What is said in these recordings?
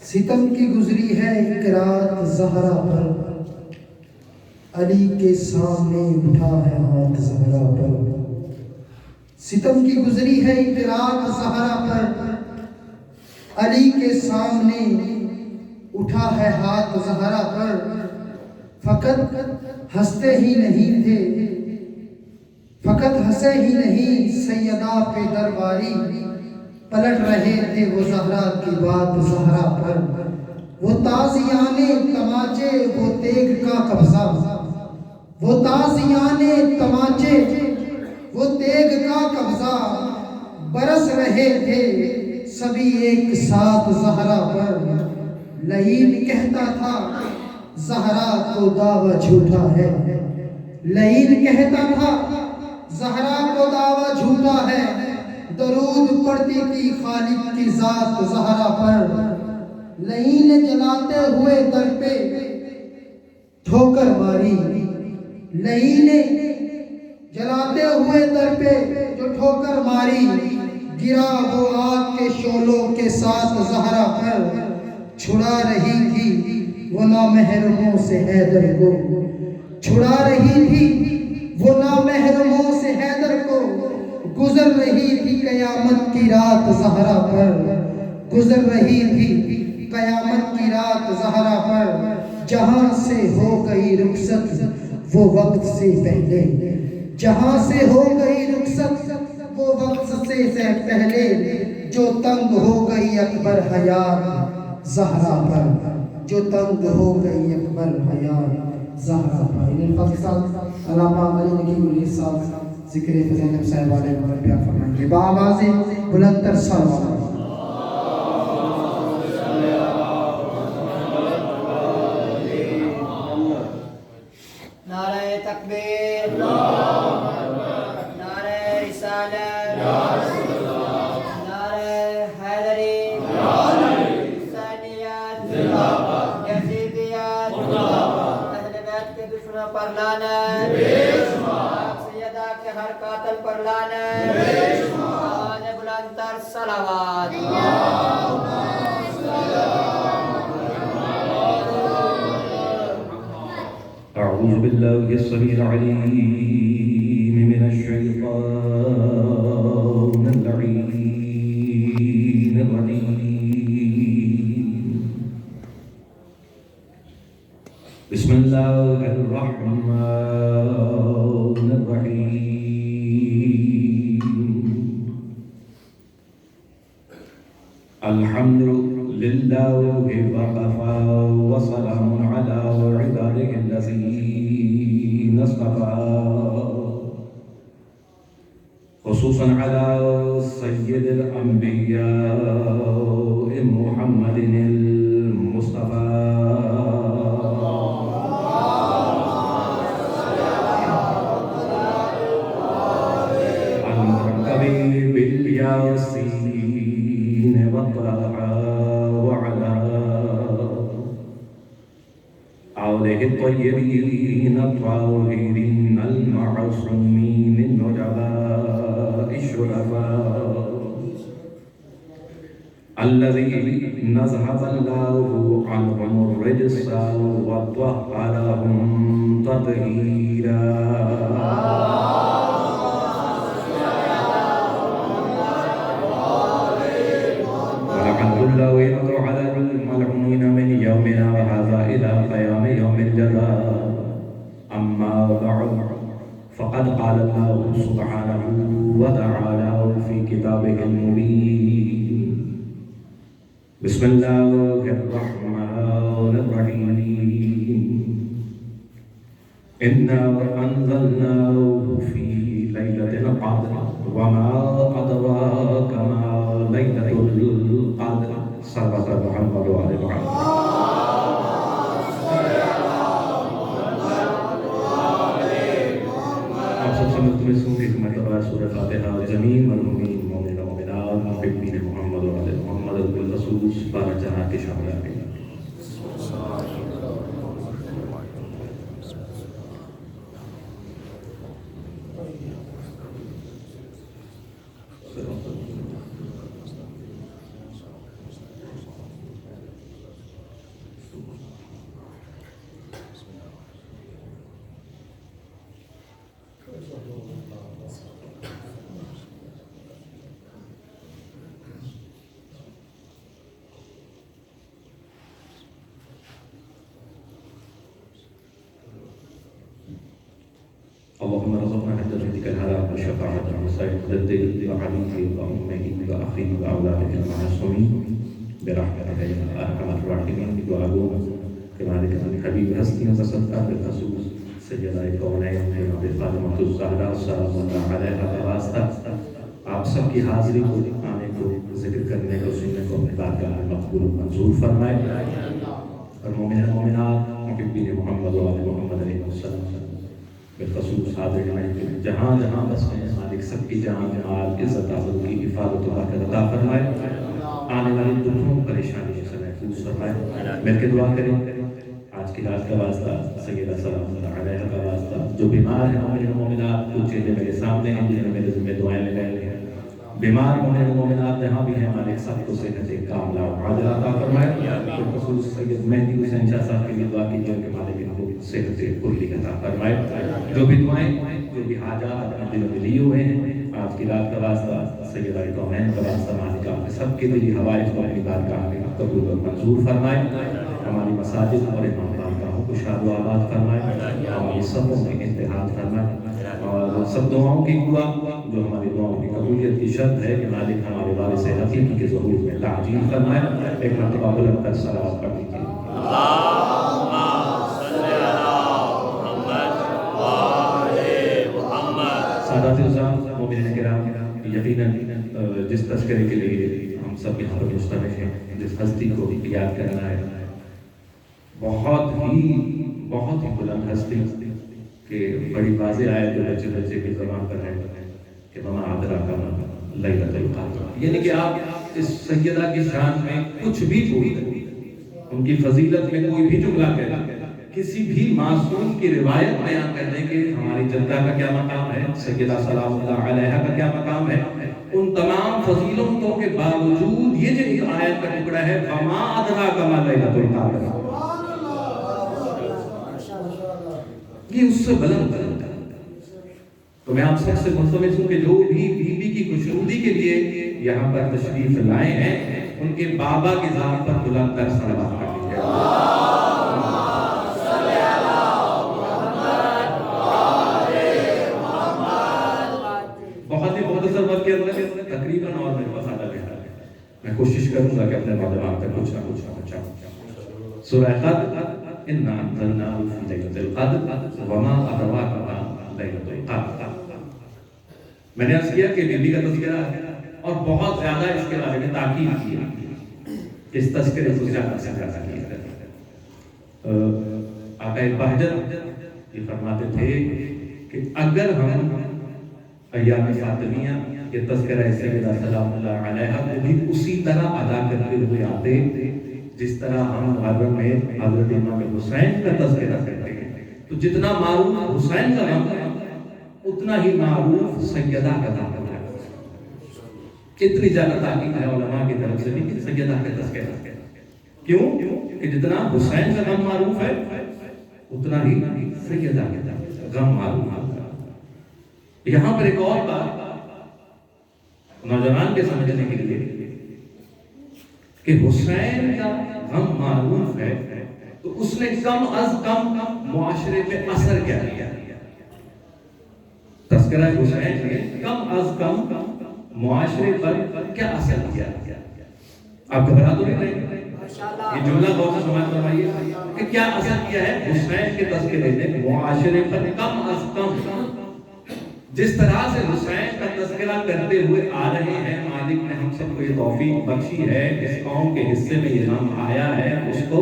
ستم کی گزری ہے ایک رات زہرا پر، علی کے سامنے اٹھا ہے ہاتھ زہرا پر۔ ستم کی گزری ہے ایک رات زہرا پر، علی کے سامنے اٹھا ہے ہاتھ زہرا پر۔ فقط ہنستے ہی نہیں تھے، فقط ہنسے ہی نہیں سیدہ پہ درباری، پلٹ رہے تھے وہ زہرا کی بات زہرا پر۔ وہ تازیانے تماچے وہ تیغ کا قبضہ، وہ تازیانے تماچے وہ تیغ کا قبضہ، برس رہے تھے سبھی ایک ساتھ زہرا پر۔ لعین کہتا تھا زہرا کو دعویٰ جھوٹا ہے، لعین کہتا تھا زہرا کو دعویٰ جھوٹا ہے، درود پڑھتی تھی خالق کی ذات زہرا پر۔ لعین جلاتے ہوئے در پہ ٹھوکر ماری، لعین جلاتے ہوئے در پہ جو ٹھوکر ماری، گرا وہ آگ کے شعلوں کے ساتھ زہرا پر۔ چھڑا رہی تھی وہ نامحرموں سے حیدر کو، چھڑا رہی تھی وہ نامحرموں سے حیدر کو، گزر رہی تھی قیامت کی رات زہرا پر، گزر رہی تھی قیامت کی رات زہرا پر۔ جہاں سے ہو گئی رخصت وہ وقت سے پہلے، جہاں سے ہو گئی رخصت وہ وقت سے پہلے، جو تنگ ہو گئی اکبر حیات زہرا پر، جو تنگ ہو گئی اکبر حیات زہرا پر۔ انہیں فضل علامہ علی نقیب العز صاحب ذکر زینب صاحب علیہ وسلم پیار فرمائیں گے بآواز بلند تر صلوات۔ نعرہ تکبیر، نعرہ رسالت، نعرہ حیدری، حسینیت، یزیدیت، اہل بیت کے دشمنوں پر لعنت، سیدہ کے ہر قاتل پر لعنت، آواز بلند تر صلوات۔ أعوذ بالله السميع العليم من الشيطان اللعين الرجيم. بسم الله الرحمن الرحيم. الحمد لله وكفى وسلام على عباده الذين اصطفى، خصوصا على سيد الأنبياء محمد المصطفى المركب بالياسين والطاعة، وعلى آله الطيبين الطاهرين المعصومين النجباء الشرفاء، الذين ذهب الله عنهم الرجس وطهرهم تطهيرا. ولعنه الله ينظر على الملعونين من يومنا وهذا إلى قيام يوم الجزاء. أما بعد، فقد قال الله سبحانه وتعالى في كتابه المبين: بسم الله الرحمن الرحيم. إنا أنزلناه في ليلة القدر وما أدراك ما ليلة القدر. صلوات محمد وآل محمد. آپ سب سے ملتمس ہوں کہ مرتبہ سورہ فاتحہ زمین مرحومین مومنین و مومنات محبین محمد و آل محمد بالخصوص بارہ جہاں کے شامل آمین. اللهم ارزقنا حج بيتك الحرام والشفاعة عن سائر جدي وحبيبي وأمه وأخيه وأولادك المعصومين برحمتك يا أرحم الراحمين وأبونا كذلك من حبيب هستي وسط أهل الخصوص سيدة الكونين جناب فاطمة الزهراء سلام الله عليها کا واسطہ آپ سب کی حاضری کو آنے کو ذکر کرنے کو سننے کو اپنی بارگاہ میں مقبول و منظور فرمائے اور مومنات محبین محمد و آل محمد علیہ السلام بالخصوص حاضرین جہاں جہاں بس میں مالک سب کی جان مال عزت آبرو کی حفاظت و برکت عطا فرمائے آنے والی دکھوں پریشانیوں سے محفوظ فرمائے مل کے دعا کریں آج کی رات کا واسطہ سیدہ سلام اللہ علیہ کا واسطہ جو بیمار ہیں مومن و مومنات کچھ چیزیں میرے سامنے ہیں جنہیں میرے ذمہ دعائیں لگائے ہیں بیمار مومن و مومنات جہاں بھی ہیں مالک سب کو صحت کاملہ و عاجلہ عطا فرمائے بالخصوص سید مہدی حسین شاہ صاحب کے لیے دعا کیجیے کہ مالک ان کو صحت کلی عطا فرمائے جو بھی دعائیں جو بھی حاجات اپنے دلوں میں لیے ہوئے ہیں آج کی رات کا واسطہ سیدہ کونین کا واسطہ مالک آپ سب کے دلی حوائج کو اپنی بارگاہ میں قبول و منظور فرمائے ہماری مساجد اور امام بارگاہوں کو شاد و آباد فرمائے ہماری سبوں میں اتحاد فرمائے اور سب دعاؤں کی دعا جو ہماری دعاؤں کی قبولیت کی شرط ہے کہ مالک ہمارے وارث حقیقی کے ظہور میں تعجیل فرمائے ایک مرتبہ بلند کر صلوات پڑھ لیجیے اللہم صلی علی محمد وآل محمد سادات الزام مومنین کرام یقیناً جس تذکرے کے لیے ہم سب یہاں پر مجتمع ہیں جس ہستی کو یاد کرنا ہے بہت ہی بلند ہستی کہ بڑی واضح آئے جو بچے کی زبان پر ہے کہ وما ادراک ما لیلۃ القدر یعنی کہ آپ اس سیدہ کی شان میں کچھ بھی بول دیں ان کی فضیلت میں کوئی بھی جملہ کہہ کسی بھی معصوم کی روایت بیان کرنے کے ہماری جدہ کا کیا مقام ہے سیدہ سلام اللہ علیہا کا کیا مقام ہے ان تمام فضیلتوں کے باوجود یہ جو ایک آیت کا ٹکڑا ہے وما ادراک ما لیلۃ القدر یہ اس سے بلند ہے تو میں آپ سب سے ملتمس ہوں کہ جو بھی بیوی کی خوشنودی کے لیے یہاں پر تشریف لائے ہیں ان کے بابا کی ذات پر بلند تر صلوات پڑھ لیجیے بہت ہی مختصر وقت کے اندر تقریباً اور میرے پاس آدھا گھنٹہ ہے میں کوشش کروں گا کہ اپنے نوجوان تک کچھ نہ پہنچاؤں سورہ قدر اِنَّا أَنزَلْنَاهُ فِي لَيْلَةِ الْقَدْرِ وَمَا أَدْرَاكَ مَا لَيْلَةُ الْقَدْرِ میں نے عرض کیا کہ بی بی کا تذکرہ اور بہت زیادہ اس کے بارے میں تاکید کی اس تذکرے کو زیادہ سے زیادہ کیا آقا بہجت یہ فرماتے تھے کہ اگر ہم ایام فاطمیہ یہ تذکرہ سیدہ سلام اللہ علیہا کو بھی اسی طرح ادا کرتے ہوئے آتے جس طرح ہم محرم میں حضرت امام حسین کا تذکرہ کرتے ہیں تو جتنا معروف حسین کا نام ہے اتنا ہی معروف سیدہ کا نام ہے اتنی زیادہ تاکید ہے علماء کی طرف سے بھی کہ سیدہ کا تذکرہ کیوں کہ جتنا حسین کا نام معروف ہے اتنا ہی سیدہ کا غم معروف ہے یہاں پر ایک اور بات نوجوان کے سمجھنے کے لیے کہ حسین کا غم معروف ہے تو اس نے کم از کم معاشرے پہ اثر کیا کیا تذکرہ حسین نے کم از کم معاشرے پر کیا اثر کیا آپ گھبرا تو نہیں رہے یہ جملہ بہت سمجھ فرمائیے کہ کیا اثر کیا ہے حسین کے تذکرے نے معاشرے پر کم از کم جس طرح سے حسین کا تذکرہ کرتے ہوئے آ رہے ہیں مالک نے ہم سب کو یہ توفیق بخشی ہے اس قوم کے حصے میں یہ نام آیا ہے اس کو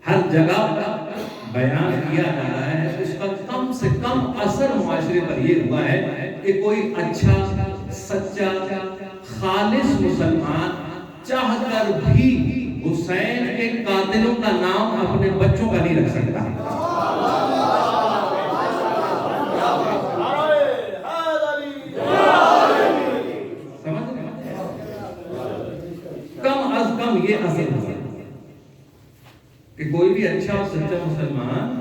ہر جگہ بیان کیا جا رہا ہے اس کا کم سے کم اثر معاشرے پر یہ ہوا ہے کہ کوئی اچھا سچا خالص مسلمان چاہ کر بھی حسین کے قاتلوں کا نام اپنے بچوں کا نہیں رکھ سکتا یہ اصل ہے کہ کوئی بھی اچھا اور سچا مسلمان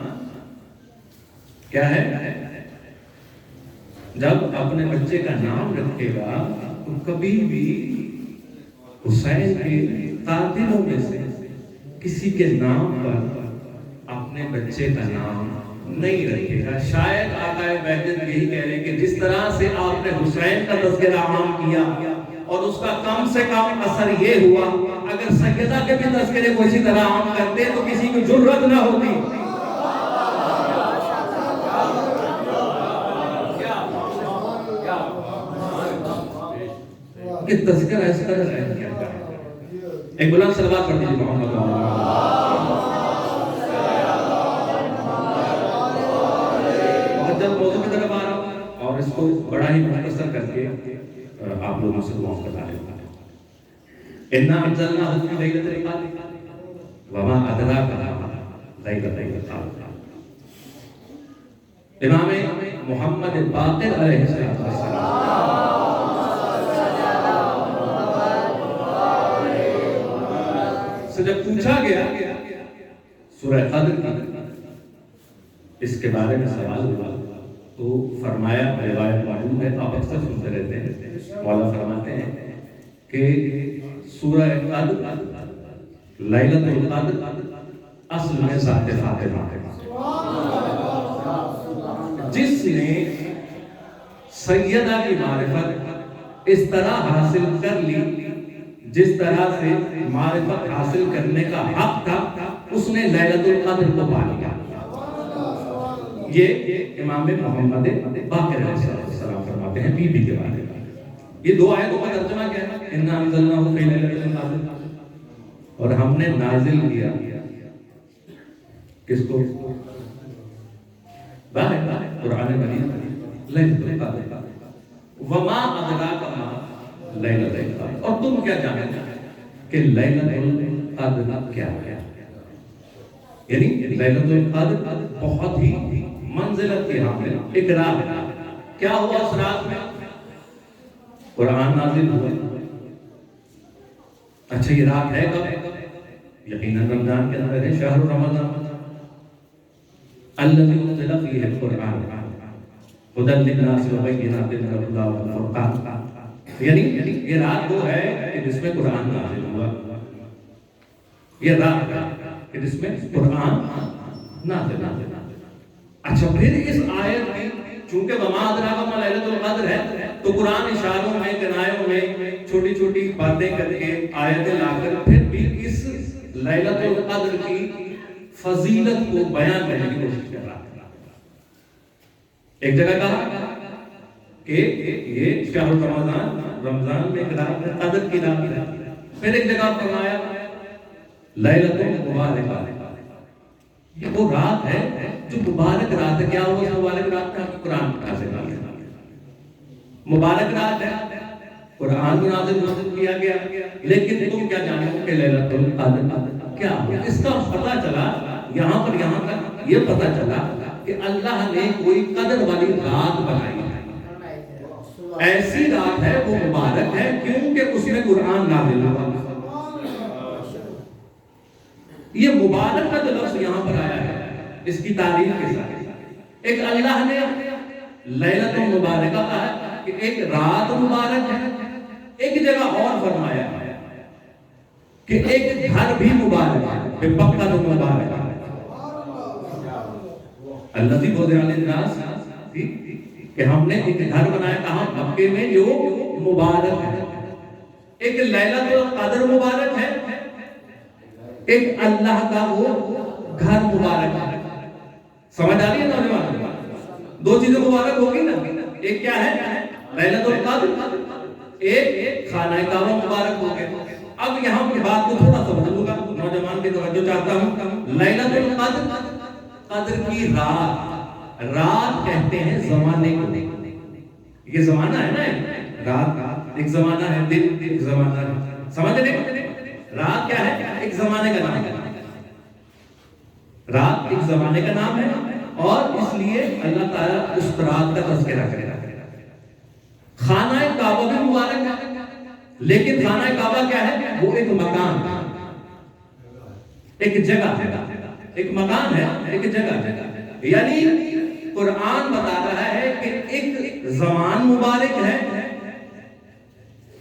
کیا ہے جب اپنے بچے کا نام رکھے گا تو کبھی بھی حسین کے قاتلوں میں سے کسی کے نام پر اپنے بچے کا نام نہیں رکھے گا. شاید آقا بیجت یہی کہہ رہے ہیں کہ جس طرح سے آپ نے حسین کا تذکرہ عام کیا اور اس کا کم سے کم اثر یہ ہوا، اگر سیدہ کے بھی تذکرے کو اسی طرح عام کرتے تو کسی کو جرأت نہ ہوتی کہ تذکرہ اس طرح ہے. ایک بلند صلوات پڑھ دیجیے محمد موضوع کی طرف آ رہا ہوں اور اس کو بڑا ہی مختصر کر کے آپ لوگوں سے دعا کرا رہے ہیں. اِنَّا أَنزَلْنَاهُ فِي لَيْلَةِ الْقَدْرِ وَمَا أَدْرَاكَ مَا لَيْلَةُ الْقَدْرِ. امام محمد باقر علیہ السلام سے جب پوچھا گیا سورہ قدر کی اس کے بارے میں سوال ہوا تو فرمایا، روایت معلوم ہے آپ اکثر سنتے رہتے ہیں، مولا فرماتے ہیں کہ سورہ قدر لیلۃ القدر اصل میں ذات فاطمہ ہے. جس نے سیدہ کی معرفت اس طرح حاصل کر لی جس طرح سے معرفت حاصل کرنے کا حق تھا، اس نے لیلۃ القدر کو پا لیا. یہ امام محمد باقر علیہ السلام فرماتے ہیں بی بی کے بارے میں. یہ دو آیتوں کا ترجمہ کیا ہے؟ اِنَّا أَنزَلْنَاهُ فِي لَيْلَةِ الْقَدْرِ، اور ہم نے نازل کیا کس کو؟ قرآن مجید لیلۃ القدر. وَمَا أَدْرَاكَ مَا لیلۃ القدر، اور تم کیا جانتے کہ لیلۃ القدر کیا ہے؟ یعنی لیلۃ القدر بہت ہی منزلت کی حامل ایک رات ہے. کیا ہوا اس رات میں؟ قرآن نازل ہوا. اچھا یہ رات ہے کب؟ یقیناً رمضان کے اندر ہے. شہر رمضان الذی انزل فیہ القرآن ھدی للناس وبینات من الہدی والفرقان. یعنی یہ رات وہ ہے کہ جس میں قرآن نازل ہوا. یہ رات ہے کہ جس میں قرآن نازل ہوا. اچھا پھر اس آیت میں چونکہ وما ادراک ما لیلۃ القدر ہے تو قرآن اشاروں میں کنایوں میں چھوٹی چھوٹی باتیں کر کے آیتیں لا کر پھر بھی اس لیلۃ القدر کی فضیلت کو بیان کرنے کی کوشش کر رہا ہے. ایک جگہ کہا کہ یہ شہر رمضان میں قدر کی رات ہے. پھر ایک جگہ فرمایا لیلۃ مبارکہ، یہ وہ رات ہے جو مبارک رات ہے. کیا ہوا اس مبارک رات کا؟ قرآن نازل کیا. مبارک رات ہے، قرآن کو نازل کیا گیا. لیکن تم کیا جانے ہو کہ لیلۃ القدر کیا ہوا؟ اس کا پتہ چلا یہاں تک یہ پتہ چلا کہ اللہ نے کوئی قدر والی رات بنائی ہے. ایسی رات ہے وہ مبارک ہے کیونکہ اس میں قرآن نازل ہوا. یہ مبارک کا جو لفظ یہاں پر آیا ہے اس کی تعریف کے ساتھ ایک اللہ نے لیلۃ مبارکہ کہا ہے کہ ایک رات مبارک ہے. ایک جگہ اور فرمایا کہ ایک گھر بھی مبارک ہے، بکہ تو مبارک ہے. اللہ کی بودے علی الناس کہ ہم نے ایک گھر بنایا کہاں؟ مکے میں جو مبارک ہے. ایک لیلۃ القدر مبارک ہے، ایک اللہ کا وہ گھر مبارک ہے. سمجھ آ رہی ہے نوجوان؟ دو چیزیں مبارک ہوگی نا. ایک کیا ہے؟ لیلۃ القدر. ایک خانہ کعبہ مبارک ہو گیا. اب یہاں کی بات کو تھوڑا سا بدلوں گا، نوجوان کی توجہ چاہتا ہوں. لیلۃ القدر قدر کی رات کہتے ہیں زمانے کو. یہ زمانہ ہے نا، رات ایک زمانہ ہے، دن ایک زمانہ ہے. سمجھ رہے؟ رات کیا ہے؟ ایک زمانے کا نام ہے. رات ایک زمانے کا نام ہے اور اس لیے اللہ تعالیٰ اس رات کا تذکرہ کرے. خانہ کعبہ بھی مبارک ہے، لیکن خانہ کعبہ کیا ہے؟ وہ ایک مکان، ایک جگہ، ایک مکان ہے، ایک جگہ. یعنی قرآن بتا رہا ہے کہ ایک زمان مبارک ہے،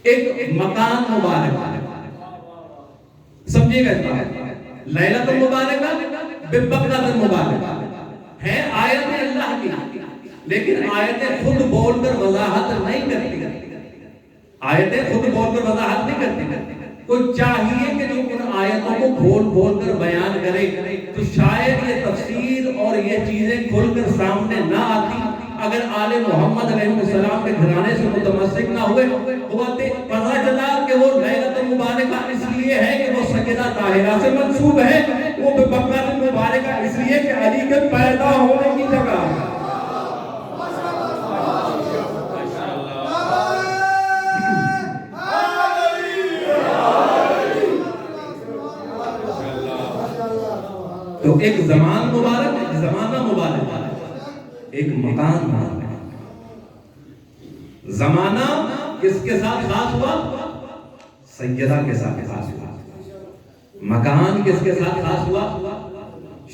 ایک مکان مبارک ہے. سمجھیے گا؟ لیلۃ المبارکہ ببکرۃ المبارکہ. ہے آیتیں اللہ کی، لیکن آیتیں خود بول کر وضاحت نہیں کرتی، آیتیں خود بول کر وضاحت نہیں کرتی۔ کوئی چاہیے کہ جو ان آیتوں کو کھول کھول کر بیان کرے، تو شاید یہ تفسیر اور یہ چیزیں کھل کر سامنے نہ آتی اگر آل محمد علیہ السلام کے گھرانے سے متمسک نہ ہوئے۔ پتہ چلا کہ وہ لیلۃ المبارکہ اس لیے ہے کہ وہ سیدہ طاہرہ سے منسوب ہے، وہ بقرۃ المبارکہ اس لیے کہ علی کے پیدا ہونے کی جگہ ہے۔ تو ایک زمان مبارک، ایک زمانہ مبارک، ایک مکان مبارک۔ زمانہ کس کے ساتھ خاص ہوا؟ سیدہ کے ساتھ خاص ہوا۔ مکان کس کے ساتھ خاص ہوا؟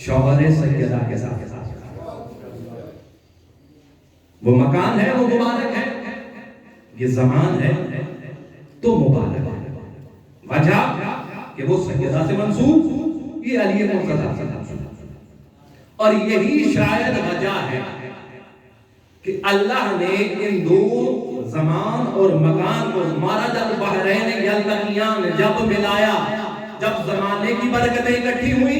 شوہر سیدہ کے ساتھ خاص ہوا۔ وہ مکان ہے وہ مبارک ہے، یہ زمان ہے تو مبارک ہے۔ وجہ کہ وہ سیدہ سے منسوب، یہ علی مرتضیٰ سے منسوب، اور یہی شاید وجہ ہے کہ اللہ نے ان دو زمان اور مکان کو مرج البحرین یلتقیان جب ملایا، جب زمانے کی برکتیں اکٹھی ہوئی،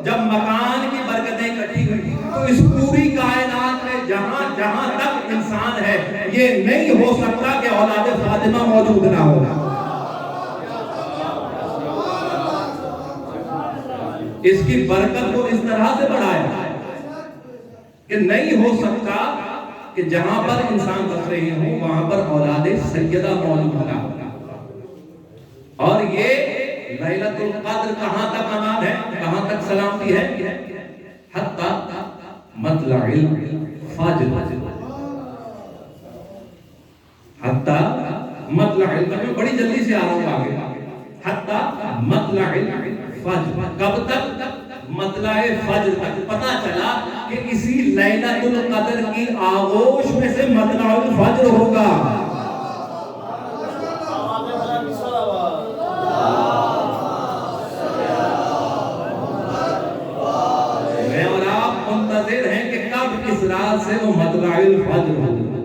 جب مکان کی برکتیں اکٹھی ہوئی، تو اس پوری کائنات میں جہاں جہاں تک انسان ہے یہ نہیں ہو سکتا کہ اولاد فاطمہ موجود نہ ہو۔ اس کی برکت کو اس طرح سے بڑھایا کہ نہیں ہو سکتا کہ جہاں پر انسان بس رہے ہوں وہاں پر اولاد سیدہ موجود نہ ہو۔ اور یہ لیلۃ القدر کہاں تک امان ہے، کہاں تک سلامتی ہے؟ حتی مطلع الفجر، حتی مطلع الفجر، بڑی جلدی سے آ رہا ہوں آگے، حتی مطلع الفجر، کب تک؟ مطلع فجر تک۔ پتہ چلا کہ اسی لیلۃ القدر کی آغوش میں سے مطلع الفجر ہوگا۔ میں اور آپ منتظر ہیں کہ کب اس رات سے وہ مطلع الفجر ہوگا،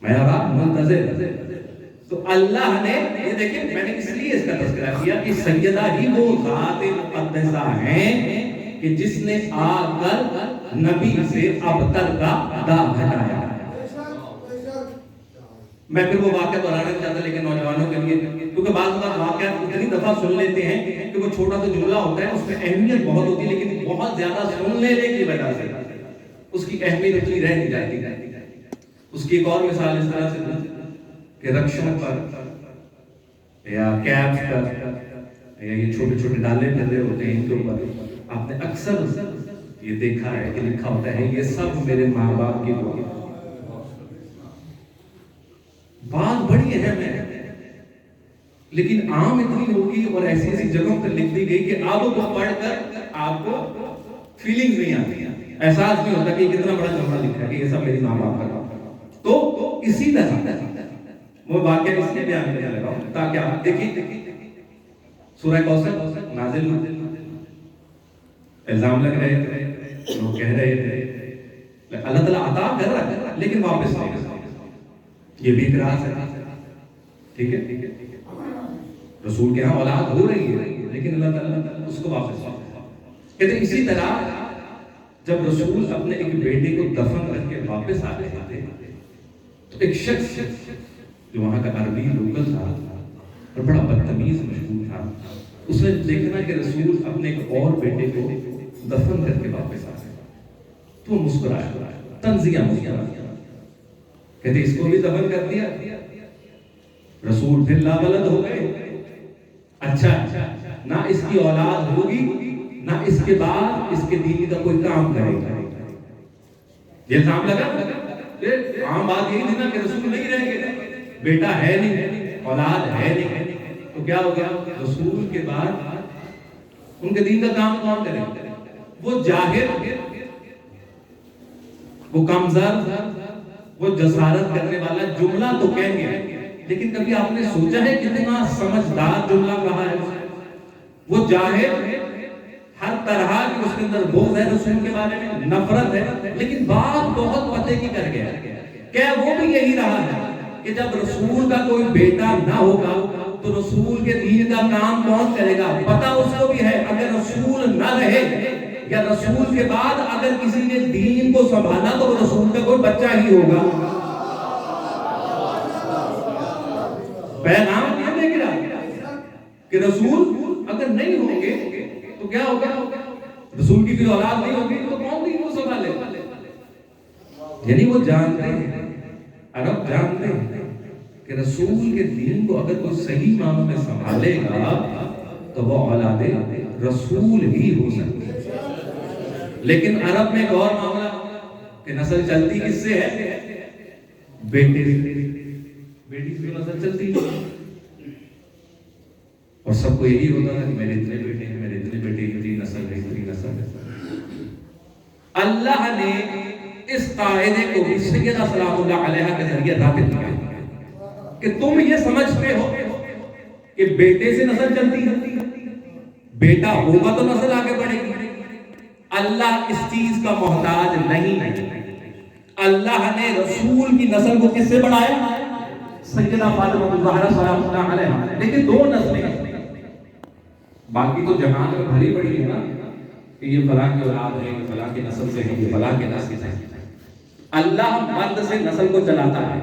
میں اور آپ منتظر۔ تو اللہ نے یہ دیکھیں، میں نے اس لیے اس کا تذکرہ کیا کہ سیدہ ہی وہ ذات مقدسہ ہیں کہ جس نے آ کر نبی سے ابتر کا داغ ہٹایا۔ میں پھر وہ واقعہ دہرانا چاہتا لیکن نوجوانوں کے لیے، کیونکہ بعض بار واقعات اتنی دفعہ سن لیتے ہیں کہ وہ چھوٹا سا جملہ ہوتا ہے، اس میں اہمیت بہت ہوتی ہے، لیکن بہت زیادہ سن لینے کی وجہ سے اس کی اہمیت اتنی رہ نہیں جاتی۔ اس کی ایک اور مثال اس طرح سے کہ رکشوں پر یا کیبز پر یا یہ چھوٹے چھوٹے ڈالے پھر ہوتے ہیں ان کے اوپر آپ نے اکثر یہ دیکھا ہے کہ لکھا ہوتا ہے یہ سب میرے ماں باپ کی دعا۔ بات بڑی اہم ہے لیکن عام اتنی ہوگی اور ایسی ایسی جگہوں پر لکھ دی گئی کہ آپ کو پڑھ کر آپ کو فیلنگ نہیں آتی، احساس نہیں ہوتا کہ کتنا بڑا جملہ لکھا ہے کہ یہ سب میری ماں باپ کا کام۔ تو اسی طرح وہ واقعہ اس لیے بیان کرنے لگا ہوں تاکہ آپ دیکھیں سورہ کوثر نازل الزام لگ رہے تھے، لوگ کہہ رہے تھے، اللہ تعالیٰ عطا کر رہا ہے لیکن واپس نہیں کرتا، یہ بھی اقرار ہے، ٹھیک ہے، رسول کے ہاں اولاد ہو رہی ہے لیکن اللہ تعالیٰ اس کو واپس کہتے ہیں۔ اسی طرح جب رسول اپنے ایک بیٹے کو دفن کر کے واپس آ رہے تھے تو ایک شخص جو وہاں کا عربی لوکل تھا اور بڑا بدتمیز مشہور تھا، اس نے دیکھنا کہ رسول اپنے ایک اور بیٹے کو دفن کر کے واپس آ رہے تو وہ مسکرایا، تنزیہ مسکرایا، کہتے اس کو بھی دفن کر دیا، رسول پھر لابلد ہو گئے، اچھا نہ اس کی اولاد ہوگی نہ اس کے بعد اس کے دین کا کوئی کام کرے گا۔ یہ الزام لگا، عام بات یہی تھی نا کہ رسول نہیں رہیں گے، بیٹا ہے نہیں، اولاد ہے نہیں، تو کیا ہو گیا؟ رسول کے بعد ان کے دین کا کام کون کرے؟ وہ جاہل، وہ کمزور، وہ جسارت کرنے والا جملہ تو کہیں گے لیکن کبھی آپ نے سوچا ہے کتنا سمجھدار جملہ کہا ہے؟ وہ جاہل ہر طرح کی اس کے اندر بغض ہے رسول کے بارے میں، نفرت ہے، لیکن بات بہت پتے کی کر گیا. کیا وہ بھی یہی رہا ہے کہ جب رسول کا کوئی بیٹا نہ ہوگا تو رسول کے دین کا کام کون کرے گا؟ پتہ اس کو بھی ہے اگر رسول نہ رہے یا رسول کے بعد اگر کسی نے دین کو سنبھالا تو وہ رسول کا کوئی بچہ ہی ہوگا. پیغام یہ دیکھ رہا کہ رسول اگر نہیں ہوں گے تو کیا ہوگا؟ رسول کی کوئی اولاد نہیں ہوگی تو کون دین کو سنبھالے؟ یعنی وہ جانتے ہیں، عرب جانتے ہیں کہ رسول کے دین کو اگر کوئی صحیح معنوں میں سنبھالے گا تو وہ اولاد رسول ہی ہو سکتی ہے. لیکن عرب میں ایک اور معاملہ کہ نسل چلتی کس سے ہے؟ بیٹے سے. بیٹی سے نسل چلتی ہے اور سب کو یہی ہوتا ہے کہ میرے اتنے بیٹے ہیں، میرے اتنے بیٹے، اتنی نسل ہے، اتنی نسل ہے. اللہ نے اس قاعدے کو بھی سیدہ سلام اللہ علیہا کے ذریعے رابط کیا کہ تم یہ سمجھتے ہو کہ بیٹے سے نسل چلتی ہے، بیٹا ہوگا تو نسل آگے بڑھے گی. اللہ اس چیز کا محتاج نہیں ہے. اللہ نے رسول کی نسل کو کس سے بڑھایا؟ سیدہ فاطمہ الزہرا سلام اللہ علیہا. لیکن دو نسلیں، باقی تو جہان میں بھری پڑی ہے نا کہ یہ فلاں کی اولاد ہے، یہ فلاں کی نسل سے ہے، یہ فلاں کے نسل سے ہے. اللہ مرد سے نسل کو چلاتا ہے،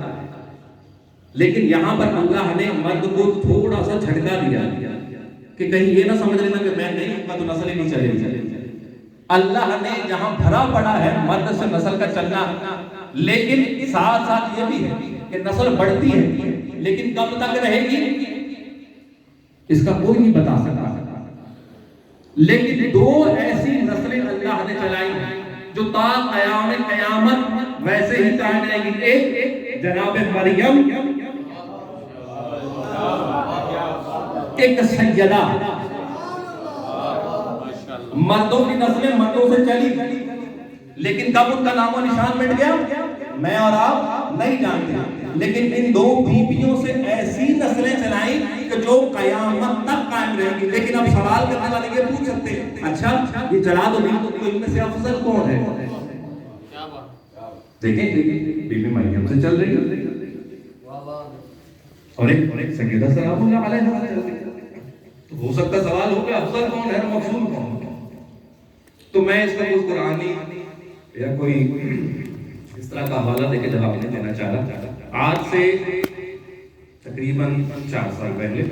لیکن یہاں پر اللہ نے مرد کو تھوڑا سا جھٹکا دیا کہ کہیں یہ نہ سمجھ لینا کہ میں نہیں ہوں تو نسل ہی نہیں چلے گی. اللہ نے جہاں بھرا پڑا ہے مرد سے نسل کا چلنا، لیکن ساتھ ساتھ یہ بھی ہے کہ نسل بڑھتی ہے لیکن کب تک رہے گی اس کا کوئی نہیں بتا سکتا. لیکن دو ایسی نسلیں اللہ نے چلائی ہیں جو تا قیام قیامت ویسے ہی قائم رہے گی. ایک جناب مریم، ایک سیدہ. مردوں کی نسلیں مردوں سے چلی لیکن کب ان کا نام و نشان مٹ گیا میں اور آپ نہیں جانتے. لیکن ان دو بیویوں سے ایسی نسلیں چلائیں کہ جو قیامت تک قائم رہیں گی. لیکن اب سوال کرنے والے یہ پوچھ سکتے ہیں اچھا یہ چلا تو نہیں تو ان میں سے افضل کون ہے؟ دیکھیں بی بی مریم سے چل رہی ہے اور ایک سیدہ سلام اللہ علیہا سے چل رہی ہے. تو ہو سکتا سوال ہو کہ افضل کون ہے اور مفضول کون ہے. تو میں اس کا کوئی قرآنی یا کوئی اس طرح کا حوالہ دے کے جواب نہیں دینا چاہ رہا. آج سے تقریباً 4 سال پہلے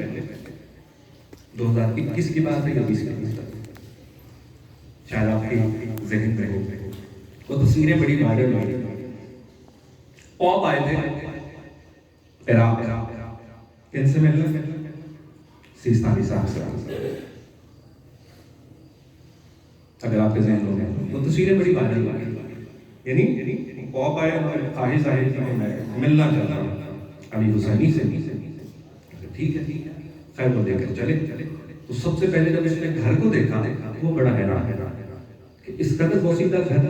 2021 کی بات ہے یا 20 کی بات ہے، شاید آپ کے ذہن میں ہو. وہ تصویریں بڑی وائرل ہوئی. پوپ آئے تھے عراق، کن سے ملنا؟ سیستانی صاحب سے. اگر آپ کے ذہن ہو گئے وہ تصویریں بڑی وائرل ہوئی. یعنی پوپ آئے خواہش ظاہر کی کہ میں ملنا چاہتا ہوں علی حسینی سے. ٹھیک ہے خیر وہ دیکھ کر چلے. تو سب سے پہلے جب اس نے گھر کو دیکھا وہ بڑا حیران کہ اس قدر بوسیدہ گھر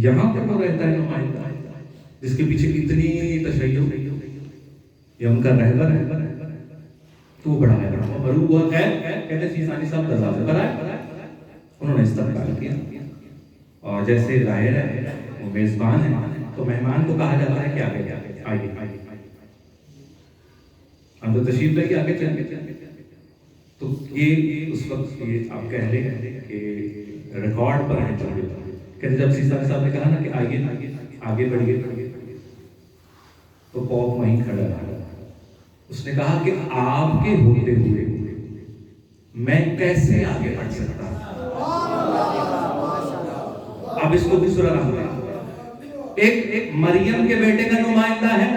یہاں پر وہ رہتا ہے نمائندہ جس کے پیچھے اتنی تشیع یہ ان کا رہبر ہے. تو وہ بڑا حیران ہوا، مروب ہوا. کہتے سیستانی صاحب دروازے پر آئے، انہوں نے استقبال کیا اور جیسے ظاہر ہے وہ میزبان ہے تو مہمان کو کہا جاتا ہے کہ آگے آئیے. ہم تو تشریف لے کے آگے چلیں. تو یہ اس وقت یہ آپ کہہ لیں کہ ریکارڈ پر ہے چل رہا ہے کہ جب سیستانی صاحب نے کہا نا کہ آگے بڑھیے تو پوپ وہیں کھڑا رہا. اس نے کہا کہ آپ کے ہوتے ہوئے میں کیسے آگے بڑھ سکتا ہوں. اب اس کو بھی سنا رہا ہوں. ایک مریم کے بیٹے کا نمائندہ ہے،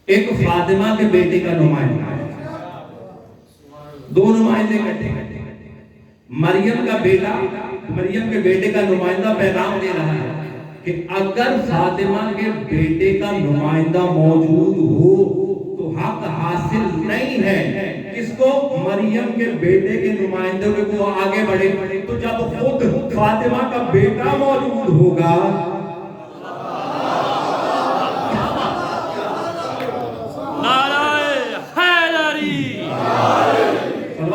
ایک فاطمہ کے بیٹے کا نمائندہ ہے. دو نمائندے کہتے ہیں. مریم کا بیٹا مریم کے بیٹے کا نمائندہ پیغام دے رہا ہے کہ اگر فاطمہ کے بیٹے کا نمائندہ موجود ہو تو حق حاصل نہیں ہے اس کو مریم کے بیٹے کے نمائندے کو وہ آگے بڑھے. تو جب خود فاطمہ کا بیٹا موجود ہوگا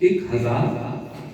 1000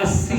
80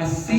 80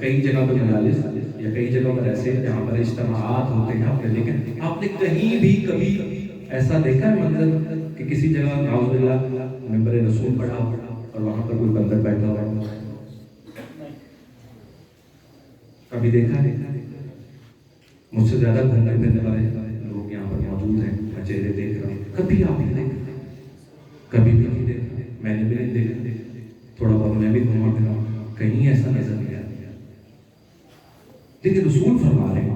کئی جگہ پہ مجالس یا کئی جگہ پر ایسے جہاں پر اجتماعات ہوتے ہیں آپ نے دیکھیں، آپ نے کہیں بھی کبھی ایسا دیکھا ہے منظر کہ کسی جگہ نعوذ باللہ ممبر رسول پڑھا ہو اور وہاں پر کوئی بندر بیٹھا ہوا ہے؟ کبھی دیکھا ہے؟ مجھ سے زیادہ گھومنے پھرنے والے لوگ یہاں پر موجود ہیں، میں چہرے دیکھ رہا ہوں، کبھی آپ نہیں دیکھا، کبھی بھی نہیں دیکھا، میں نے بھی نہیں دیکھا، تھوڑا بہت میں بھی گھوما پھرا ہوں، کہیں ایسا نظر نہیں آتا۔ لیکن رسول فرما رہے ہیں،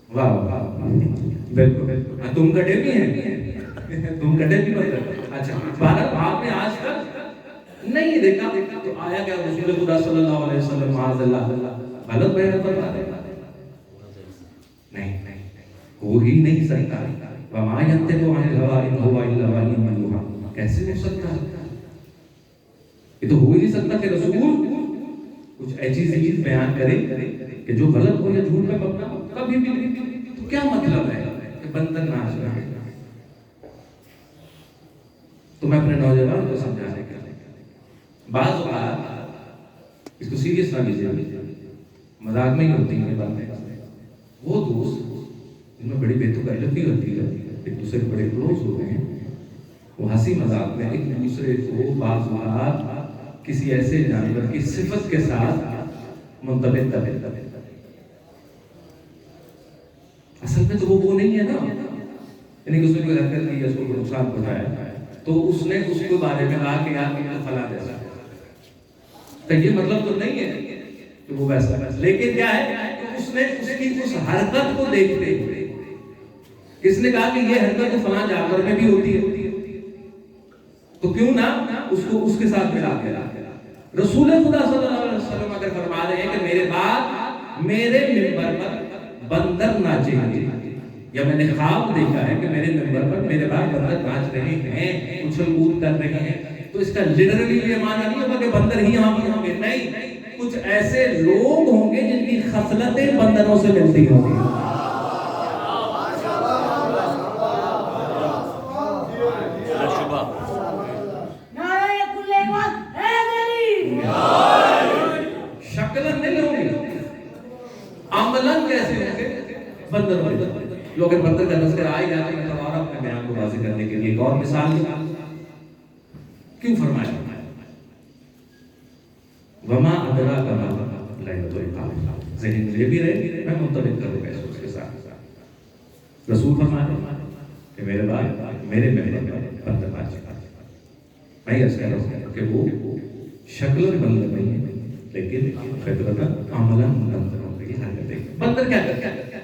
واہ واہ، بالکل بالکل، تم کٹے بھی ہیں، تم کٹے بھی مطلب اچھا بھارت آپ نے آج تک نہیں دیکھا تو آیا کیا رسول خدا صلی اللہ علیہ وسلم معاذ اللہ غلط بیان فرما رہے نہیں، ہو ہی نہیں سکتا، وما ينطق عن الهوى ان هو الا وحی یوحی، کیسے ہو سکتا ہے؟ یہ تو ہو ہی نہیں سکتا کہ رسول کچھ ایسی چیز بیان کرے کہ جو غلط ہو یا جھوٹ میں مبنا ہو، کبھی بھی نہیں۔ تو کیا مطلب ہے کہ بندر ناچ رہا ہے؟ تو میں اپنے نوجوان کو سمجھانے کا بعض اوقات اس کو سیریس نہ لیجیے، مذاق میں ہی ہوتی ہیں باتیں، وہ دوست جن میں بڑی بےتکلفی ہوتی ہے، ایک دوسرے کے بڑے کلوز ہوتے ہیں، وہ ہنسی مذاق میں ایک دوسرے کو بعض اوقات کسی ایسے جانور کی صفت کے ساتھ منطبق کر دیتا ہے۔ اصل میں تو وہ نہیں ہے نا، یعنی کہ اس نے کوئی حرکت کی یا اس کو کوئی نقصان پہنچایا تو اس نے اس کے بارے میں کہا کہ یار یہ فلاں جیسا ہے، تو یہ مطلب تو نہیں ہے کہ وہ ویسا ہے، لیکن کیا ہے کہ اس نے اس کی اس حرکت کو دیکھتے ہوئے کس نے کہا کہ یہ حرکت تو فلاں جانور میں بھی ہوتی ہے، تو کیوں نہ اس کو اس کے ساتھ ملا کے رسول خدا صلی اللہ علیہ وسلم اگر فرما رہے ہیں کہ میرے بعد میرے ممبر پر بندر ناچیں گے، یا میں نے خواب دیکھا ہے کہ میرے ممبر پر میرے بعد بندر ناچ رہے ہیں، اچھل کود کر رہے ہیں، تو اس کا لٹرلی یہ معنی نہیں ہوگا کہ بندر ہی یہاں پر ہوں گے، نہیں، کچھ ایسے لوگ ہوں گے جن کی خصلتیں بندروں سے ملتی ہوں گی۔ شکلن نہیں ہوں گے، عملن کیسے ہوں گے؟ بندر ہوں گے۔ لوگ بندر کا نظر آئے جاتے ہیں اور اپنے بیان کو واضح کرنے کے لیے ایک اور مثال کیوں فرمایا؟ وما ادراک ما لیلۃ القدر، ذہن میں یہ بھی رہے، میں منطبق کروں گا اس کے ساتھ۔ رسول فرماتے ہیں کہ میرے بعد میرے ممبر پر بندر ناچے گا، میں یہ کہہ رہا ہوں کہ وہ شکل بندر نہیں ہے لیکن فطرتاً عملاً بندر ہوں گے۔ بندر کیا کرتا ہے؟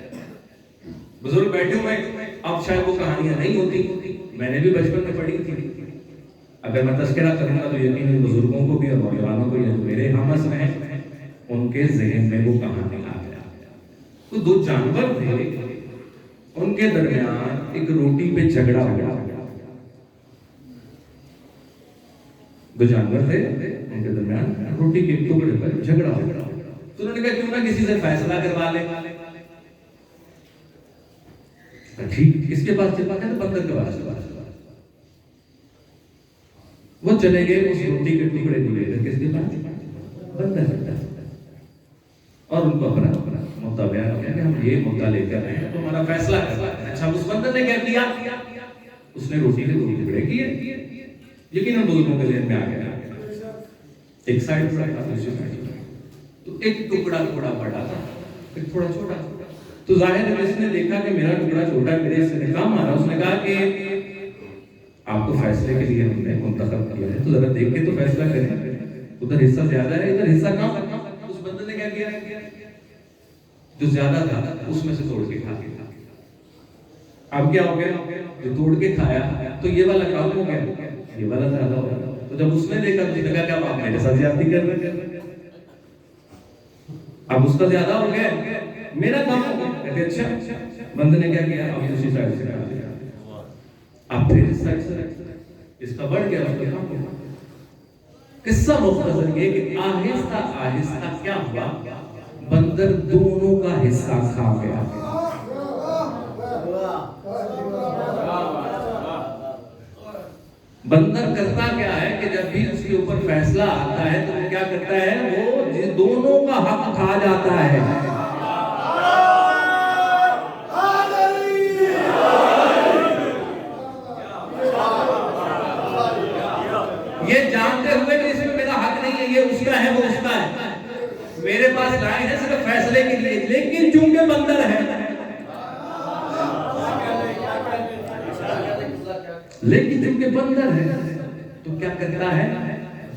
بزرگ بیٹھے ہوئے، اب شاید وہ کہانیاں نہیں ہوتی، میں نے بھی بچپن میں پڑھی تھی، اگر میں تذکرہ کروں گا تو یقیناً بزرگوں کو بھی اور نوجوانوں کو یا میرے ہم عصر ہیں ان کے ذہن میں وہ کہانی آ گیا۔ تو دو جانور تھے، ان کے درمیان ایک روٹی پہ جھگڑا ہو گیا، دو جانور تھے ان کے درمیان روٹی کے ٹکڑے پر جھگڑا ہو گیا، تو انہوں نے کہا کیوں نہ کسی سے فیصلہ کروا لیں۔ ٹھیک، کس کے پاس چلا گیا؟ بندر کے پاس چلا، وہ چلے گئے اس روٹی کے ٹکڑے کو لے کر کس کے پاس؟ بندر کے پاس، اور ان کو اپنا مدعا بیان کیا کہ ہم یہ مدعا لے کر آئے ہیں تو ہمارا فیصلہ کرنا ہے۔ اچھا، اس بندر نے کیا کیا؟ اس نے روٹی کے دو ٹکڑے کیے، یقیناً بزرگوں کے ذہن میں آ گیا، ایک سائڈ پر رکھا دوسری سائڈ، تو ایک ٹکڑا تھوڑا بڑا تھا، ایک تھوڑا چھوٹا، تو ظاہر ہے اس نے دیکھا کہ میرا ٹکڑا چھوٹا ہے، میرے سے کام آ رہا، اس نے کہا کہ آپ کو فیصلے کے لیے ہم نے منتخب کیا ہے تو ذرا دیکھ کے تو فیصلہ کریں، ادھر حصہ زیادہ ہے ادھر حصہ کم۔ اس بندے نے کیا کیا؟ جو زیادہ تھا اس میں سے توڑ کے کھا گیا۔ اب کیا ہو گیا؟ جو توڑ کے کھایا تو یہ والا کم ہو گیا، یہ والا زیادہ ہو گیا، تو جب اس نے دیکھا تو اس نے کہا کہ اب آپ میرے ساتھ زیادتی کر رہے ہیں، اب اس کا زیادہ ہو گیا میرا کم ہو گیا۔ کہتے اچھا، بندے نے کیا کیا؟ اب دوسری سائڈ سے کھا لیا، اب پھر اس سائڈ سے اس کا بڑھ گیا، اس کا کم ہوا۔ قصہ مختصر یہ کہ آہستہ آہستہ کیا ہوا؟ بندر دونوں کا حصہ کھا گیا۔ بندر کرتا کیا ہے کہ جب بھی فیصلہ آتا ہے تو وہ کیا کرتا ہے, وہ جس دونوں کا حق کھا جاتا ہے. یہ جانتے ہوئے کہ اس میں میرا حق نہیں ہے, یہ اس کا ہے, وہ اس کا ہے, میرے پاس لائے ہیں صرف فیصلے کے لیے, لیکن چونکہ بندر ہے, لیکن چونکہ بندر ہے تو کیا کرتا ہے,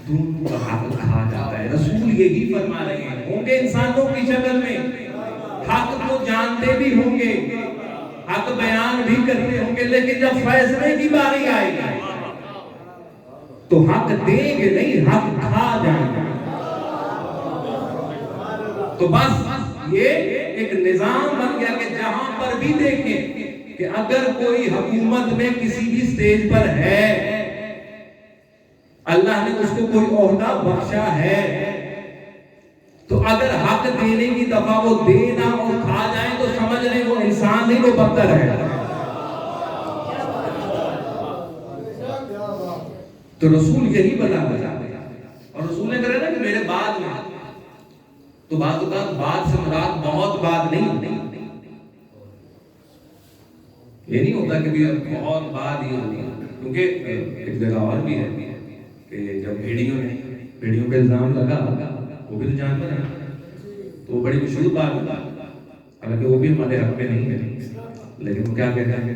دونوں کا حق کھا جاتا ہے. رسول یہی فرما رہے ہیں, ہوں گے انسانوں کی شکل میں, حق کو جانتے بھی ہوں گے, حق بیان بھی کرتے ہوں گے, لیکن جب فیصلے کی باری آئے گی تو حق دیں گے نہیں, حق کھا جائیں گے. تو بس یہ ایک نظام بن گیا کہ جہاں پر بھی دیکھیں کہ اگر کوئی حکومت میں کسی بھی سٹیج پر ہے, اللہ نے اس کو کوئی عہدہ بخشا ہے, تو اگر حق دینے کی دفعہ وہ دینا اور کھا جائیں تو سمجھ لیں وہ انسان نہیں, وہ بندر ہے. تو رسول یہی بتا رہا ہے, اور رسول نے کہا نا کہ میرے بعد میں, تو بعد اوقات بعد سے مراد بہت بعد نہیں, یہ نہیں ہوتا کہ بہت بعد ہی ہوتی ہے, کیونکہ ایک جگہ اور بھی ہے کہ جب بھیڑیوں پہ الزام لگا, وہ بھی تو جانور ہے, تو وہ بڑی مشہور بات ہوتا, حالانکہ وہ بھی ہمارے حق میں نہیں ہے, لیکن وہ کیا کہتا ہے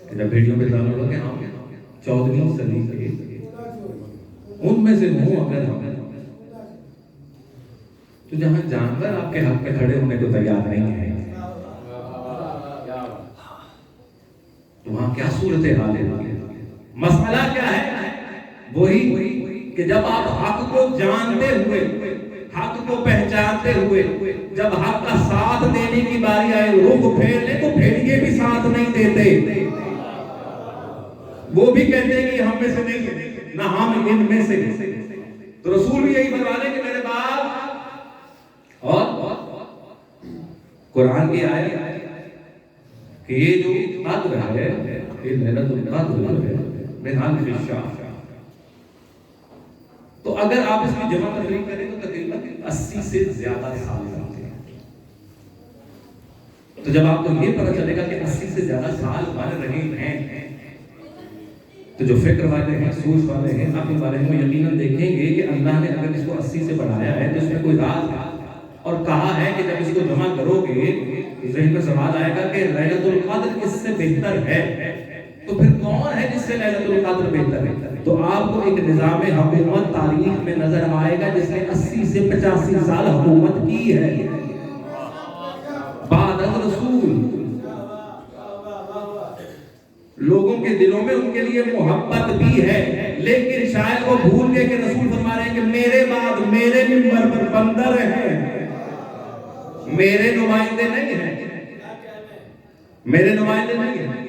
کہ جب بھیڑیوں پہ الزام لگا کہ ہم 14ویں صدی کے ان میں سے ہوں اگر ہم, تو جہاں جانور آپ کے حق پہ کھڑے ہونے کو تیار نہیں ہے, تو وہاں کیا صورتحال ہے. مسئلہ کیا ہے, وہی کہ جب آپ حق کو جانتے ہوئے, حق کو پہچانتے ہوئے, جب حق کا ساتھ دینے کی باری آئے, رخ پھیر لیں تو بھیڑیے بھی ساتھ نہیں دیتے, وہ بھی کہتے ہیں کہ ہم میں سے نہیں ہے, نہ ہم ان میں سے. تو رسول بھی یہی فرما رہے کہ میرے باپ, اور قرآن کی آیت کہ یہ جو قدر ہے, یہ لیلۃ القدر ہے من الف شہر. تو اگر آپ اس کی جمع تقریب کریں تو تقریباً 80 سے زیادہ سال لگتے ہیں. تو جب آپ کو یہ پتہ چلے گا کہ 80 سے زیادہ سال بن رہے ہیں, تو جو فکر والے ہیں, سوچ والے ہیں, عقل والے ہیں, وہ یقیناً دیکھیں گے کہ اللہ نے اگر اس کو 80 سے بڑھایا ہے تو اس میں کوئی راز ہے, اور کہا ہے کہ جب اس کو جمع کرو گے ذہن میں سوال آئے گا کہ لیلۃ القدر کس سے بہتر ہے, تو پھر کون ہے جس سے لیلۃ القدر بہتر ہے. تو آپ کو ایک نظام حکومت تاریخ میں نظر آئے گا جس نے 80 سے 85 سال حکومت کی ہے بعد از رسول. لوگوں کے دلوں میں ان کے لیے محبت بھی ہے, لیکن شاید وہ بھول گئے کہ رسول فرما رہے ہیں کہ میرے بعد میرے منبر پر بندر ہیں, میرے نمائندے نہیں ہیں, میرے نمائندے نہیں ہیں.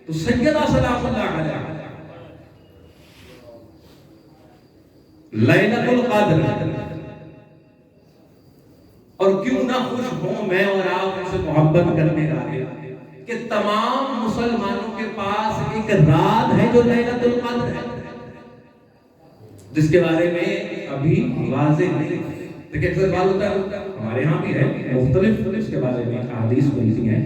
تو سیدنا سلام اللہ علیہ لیلۃ القدر, اور کیوں نہ خوش ہوں میں اور آپ ان سے محبت کرنے والے کہ تمام مسلمانوں کے پاس ایک رات ہے جو لیلۃ القدر ہے, جس کے بارے میں ابھی واضح نہیں. لیکن اکثر بات ہوتا ہے, ہمارے ہاں بھی ہے, مختلف اس کے بارے میں احادیث ملتی ہیں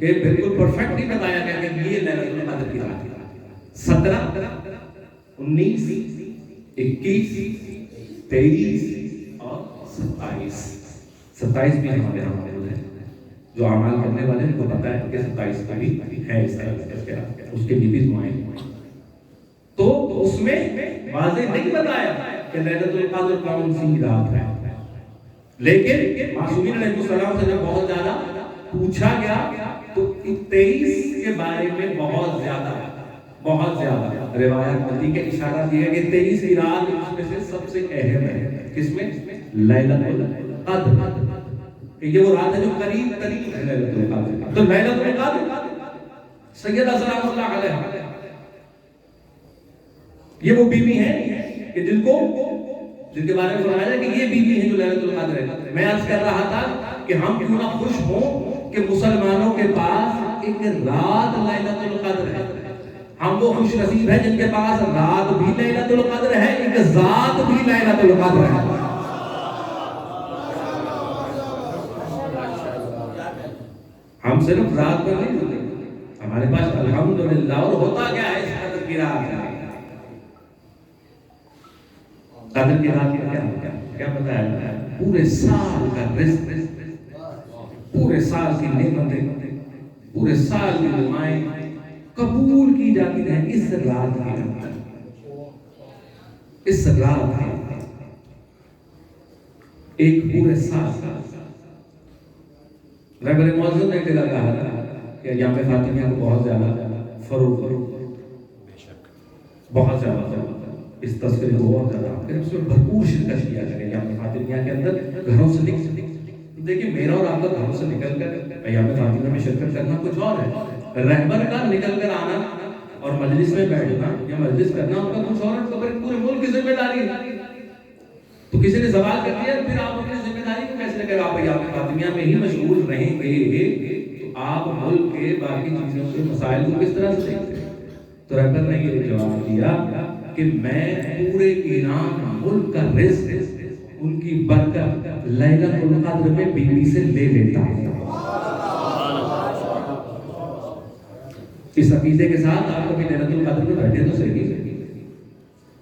کہ بالکل پرفیکٹ ہی بتایا گیا کہ یہ لیلۃ القدر کی رات ہے. 17, 19, 21, 23 اور 27 بھی ہمارے یہاں موجود ہے. جو اعمال کرنے والے ہیں کو پتا ہے کہ 27 کا بھی ہے اس کے بھی دعائیں, تو اس میں واضح نہیں بتایا کہ لیلۃ القدر کون سی رات ہے. لیکن معصومین علیہ السلام سے جب بہت زیادہ پوچھا گیا تو 23 کے بارے میں بہت زیادہ روایت ملتی کہ اشارہ دیا کہ 23 کی رات اس میں سے سب سے اہم ہے. کس میں؟ لیلۃ القدر, کہ یہ وہ رات ہے جو قریب ترین ہے لیلۃ القدر. تو لیلۃ القدر سیدہ سلام اللہ علیہ یہ وہ بیوی ہیں کہ جن کے بارے میں فرمایا کہ یہ بیوی ہے جو لیلۃ القدر ہے. میں عرض کر رہا تھا کہ ہم کیوں نہ خوش ہوں کہ مسلمانوں کے پاس ایک رات لیلۃ القدر ہے. ہم وہ خوش نصیب ہیں جن کے پاس رات بھی لیلۃ القدر ہے، ایک ذات بھی لیلۃ القدر ہے۔ ہم صرف رات پر نہیں ہوتے، ہمارے پاس الحمدللہ، اور ہوتا کیا ہے اس قدر کی رات ہے؟ قدر کی رات کا کیا بتایا؟ پورے سال کا رزق، پورے سال کی نعمتیں، پورے سال کی دعائیں قبول کی جاتی ہیں اس رات کے اندر، اس رات کے اندر ایک پورے سال کا۔ رہبر معظم نے کہا تھا کہ ایام فاطمیہ کو بہت زیادہ فروغ، بہت زیادہ اس تصویر کو اور زیادہ پھر اس میں بھرپور شرکت کیا جائے ایام فاطمیہ کے اندر، گھروں سے دیکھیں میرا اور آپ کا گھروں سے نکل کر ایام فاطمیہ میں شرکت کرنا کچھ اور ہے، رہبر کا نکل کر آنا اور مجلس میں بیٹھنا یا مجلس کرنا ان کا کچھ اور ہے، پورے ملک کی ذمہ داری ہے۔ تو کسی نے سوال کر دیا پھر آپ اپنی ذمہ داری کو کیسے لگے؟ آپ ایام فاطمیہ میں ہی مشغول رہیں گے تو آپ ملک کے باقی چیزوں کے مسائل کو کس طرح سے دیکھتے ہیں؟ تو رہبر نے یہ جواب دیا کہ میں پورے ایران ملک کا رزق، ان کی برکت لیلۃ القدر میں بی بی سے لے لیتا ہوں۔ اس عقیدے کے ساتھ آپ کبھی لیلۃ القدر میں بیٹھے تو صحیح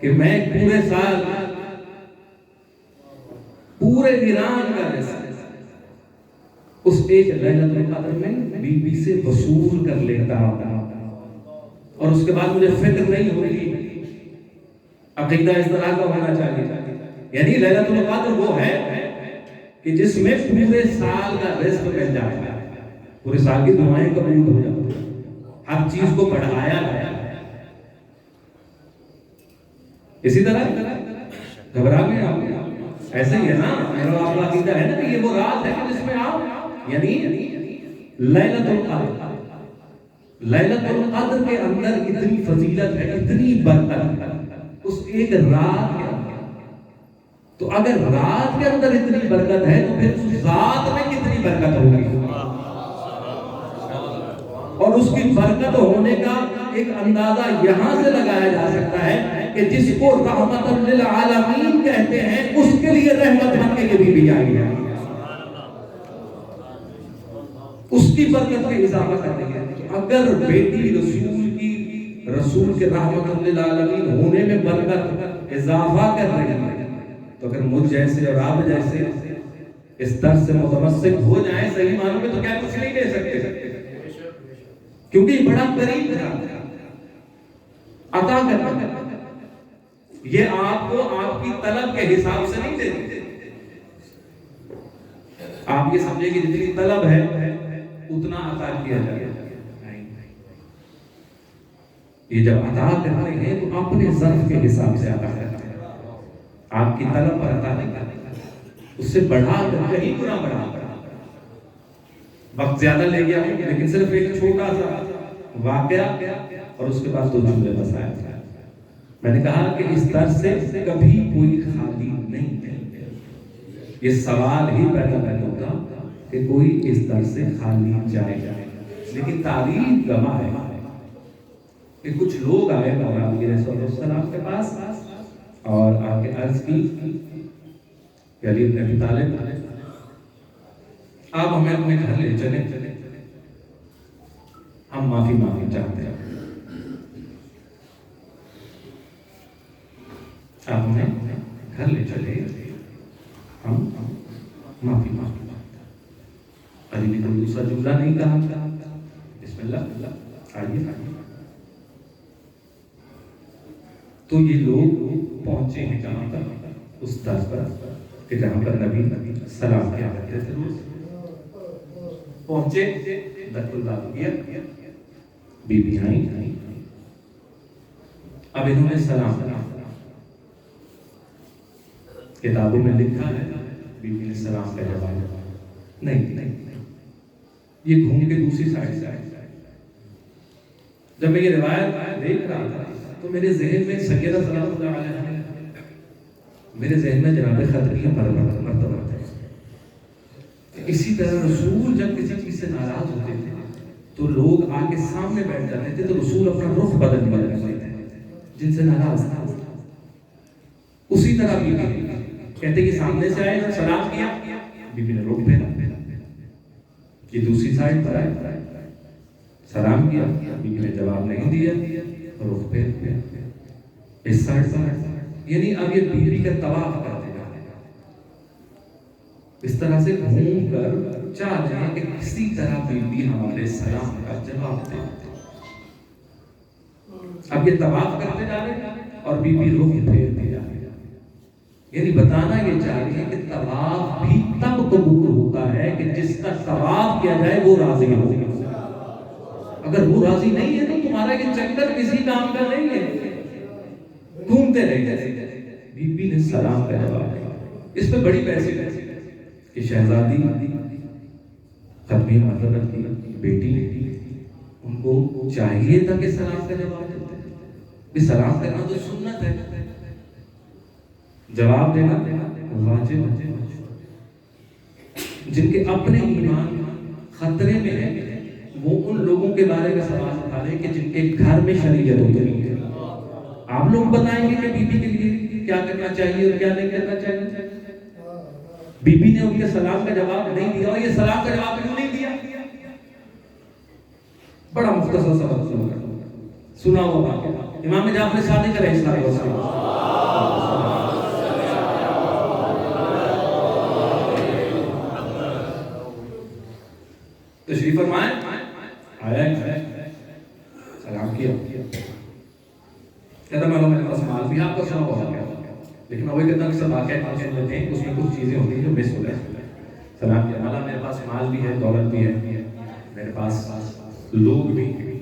کہ میں پورے سال پورے ایران کا رزق اس ایک لیلۃ القدر میں بی بی سے وصول کر لیتا ہوں، اور اس کے بعد مجھے فکر نہیں ہوگی۔ عقیدہ اس طرح کا ہونا چاہیے، یعنی لیلۃ القدر وہ ہے کہ جس میں پورے سال کا رزق مل جاتا ہے، پورے سال کی دعائیں قبول ہو جاتی ہیں، ہر چیز کو بڑھایا گیا۔ اسی طرح گھبرا گئے آپ، ایسے ہی ہے نا، میرا آپ کا عقیدہ ہے نا کہ یہ وہ رات ہے کہ جس میں آپ، یعنی لیلۃ القدر، لیلۃ القدر کے اندر اتنی فضیلت ہے، اتنی برکت ہے اس ایک رات کے اندر۔ تو اگر رات کے اندر اتنی برکت ہے تو پھر اس ذات میں کتنی برکت ہوگی؟ اور اس کی برکت ہونے کا ایک اندازہ یہاں سے لگایا جا سکتا ہے کہ جس کو رحمت للعالمین کہتے ہیں اس کے لیے رحمت بن کے یہ بھی آئی ہے، اس کی برکت میں اضافہ کرنے کے۔ اگر بیٹی رسول کے رحمت للعالمین ہونے میں برکت اضافہ کر رہی ہے تو اگر مجھ جیسے اور آپ جیسے اس درس سے متمسک ہو جائیں صحیح معنوں میں تو کیا کچھ نہیں دے سکتے، کیونکہ یہ بڑا قریب ہے عطا کرنا۔ یہ آپ کو آپ کی طلب کے حساب سے نہیں دیتے، آپ یہ سمجھے کہ جتنی طلب ہے اتنا عطا کیا جائے۔ یہ جب عطا کرتے ہیں تو اپنے ظرف کے حساب سے عطا کرتے ہیں، آپ کی طلب پر عطا نہیں کرتے، اس سے بڑھا کر کہیں گنا بڑھا کر۔ وقت زیادہ لے گیا ہوں لیکن صرف ایک چھوٹا سا واقعہ اور اس کے بعد دو جملے بسائے۔ میں نے کہا کہ اس درس سے کبھی کوئی خالی نہیں ہے، یہ سوال ہی پیدا نہیں ہوتا کہ کوئی اس درس سے خالی جائے، لیکن تاریخ گواہ ہے کہ کچھ لوگ آئے مولا علیہ السلام کے پاس اور آ کے عرض کی کہ علی بن ابی طالب آپ ہمیں اپنے گھر لے چلیں، ہم معافی چاہتے ہیں، آپ ہمیں گھر لے چلے، ہم معافی چاہتے ہیں۔ علی نے کوئی دوسرا جملہ نہیں کہا، بسم اللہ آئیے۔ تو یہ لوگ پہنچے ہیں جہاں پر اس درس پر کہ جہاں پر نبی سلام کیا کرتے تھے، پہنچے، دخل داد کیا، بی بی آئیں، اب انہوں نے سلام کیا، کتابوں میں لکھا ہے بی بی نے سلام کا جواب نہیں، یہ گھوم کے دوسری سائڈ سے آئے۔ جب میں یہ روایت دیکھ رہا تھا تو میرے ذہن میں سیدہ سلام اللہ علیہ، میرے ذہن میں جناب خطریہ مرتبہ تھے۔ اسی طرح رسول جب کسی چیز سے ناراض ہوتے تھے تو لوگ آ کے سامنے بیٹھ جاتے تھے تو رسول اپنا رخ بدل دیا کرتے تھے جن سے ناراض تھا. اسی طرح بی بی کہتے کہ سامنے سے آئے سلام کیا, بی بی نے رخ پھیرا, یہ دوسری سائڈ پر آئے سلام کیا, بی بی نے جواب نہیں دیا, رخ پھیر دیا اس سائڈ پر. یعنی اب یہ بی بی کا طواف کرتے جاتے ہیں, اس طرح سے گھوم کر چاہ رہے ہیں کہ کسی طرح بی بی ہمارے سلام کا جواب دے. اب یہ طواف کرتے جا رہے ہیں اور بی بی رخ پھیر دیا. یعنی بتانا یہ چاہ رہی ہے کہ طواف بھی تب قبول ہوتا ہے کہ جس کا طواف کیا جائے وہ راضی ہو. اگر وہ راضی نہیں ہے تو تمہارا یہ چکر کسی کام کا نہیں ہے, گھومتے رہے. بی بی نے سلام کا جواب دیا. اس پہ بڑی بحث ہے کہ شہزادی ختمی حضرت کی بیٹی, ان کو چاہیے تھا کہ سلام کا جواب دیتے. سلام کرنا تو سنت ہے, جواب دینا واجب ہے. جن کے اپنے ایمان خطرے میں ہے وہ ان لوگوں کے بارے میں سوال اٹھا رہے کہ جن کے گھر میں شریعت ہوتی ہے. آپ لوگ بتائیں گے کہ بی بی کے لیے کیا کرنا چاہیے اور کیا نہیں کرنا چاہیے. بی بی نے ان کے سلام کا جواب نہیں دیا, اور یہ سلام کا جواب کیوں نہیں دیا؟ بڑا مختصر سبق سنا ہوا بات امام جعفر صادق علیہ السلام تشریف فرمائے, آیا سلام کیا, کہتا میں میرے پاس مال بھی آپ کو سنا ہوا گیا, لیکن میں وہی کہتا ہوں کہ سب واقعہ پاکن لیتے ہیں, اس میں کچھ چیزیں ہوتی ہیں جو مس ہو جائیں. سلام کیا, مولا میرے پاس مال بھی ہے, دولت بھی ہے, میرے پاس لوگ بھی ہیں,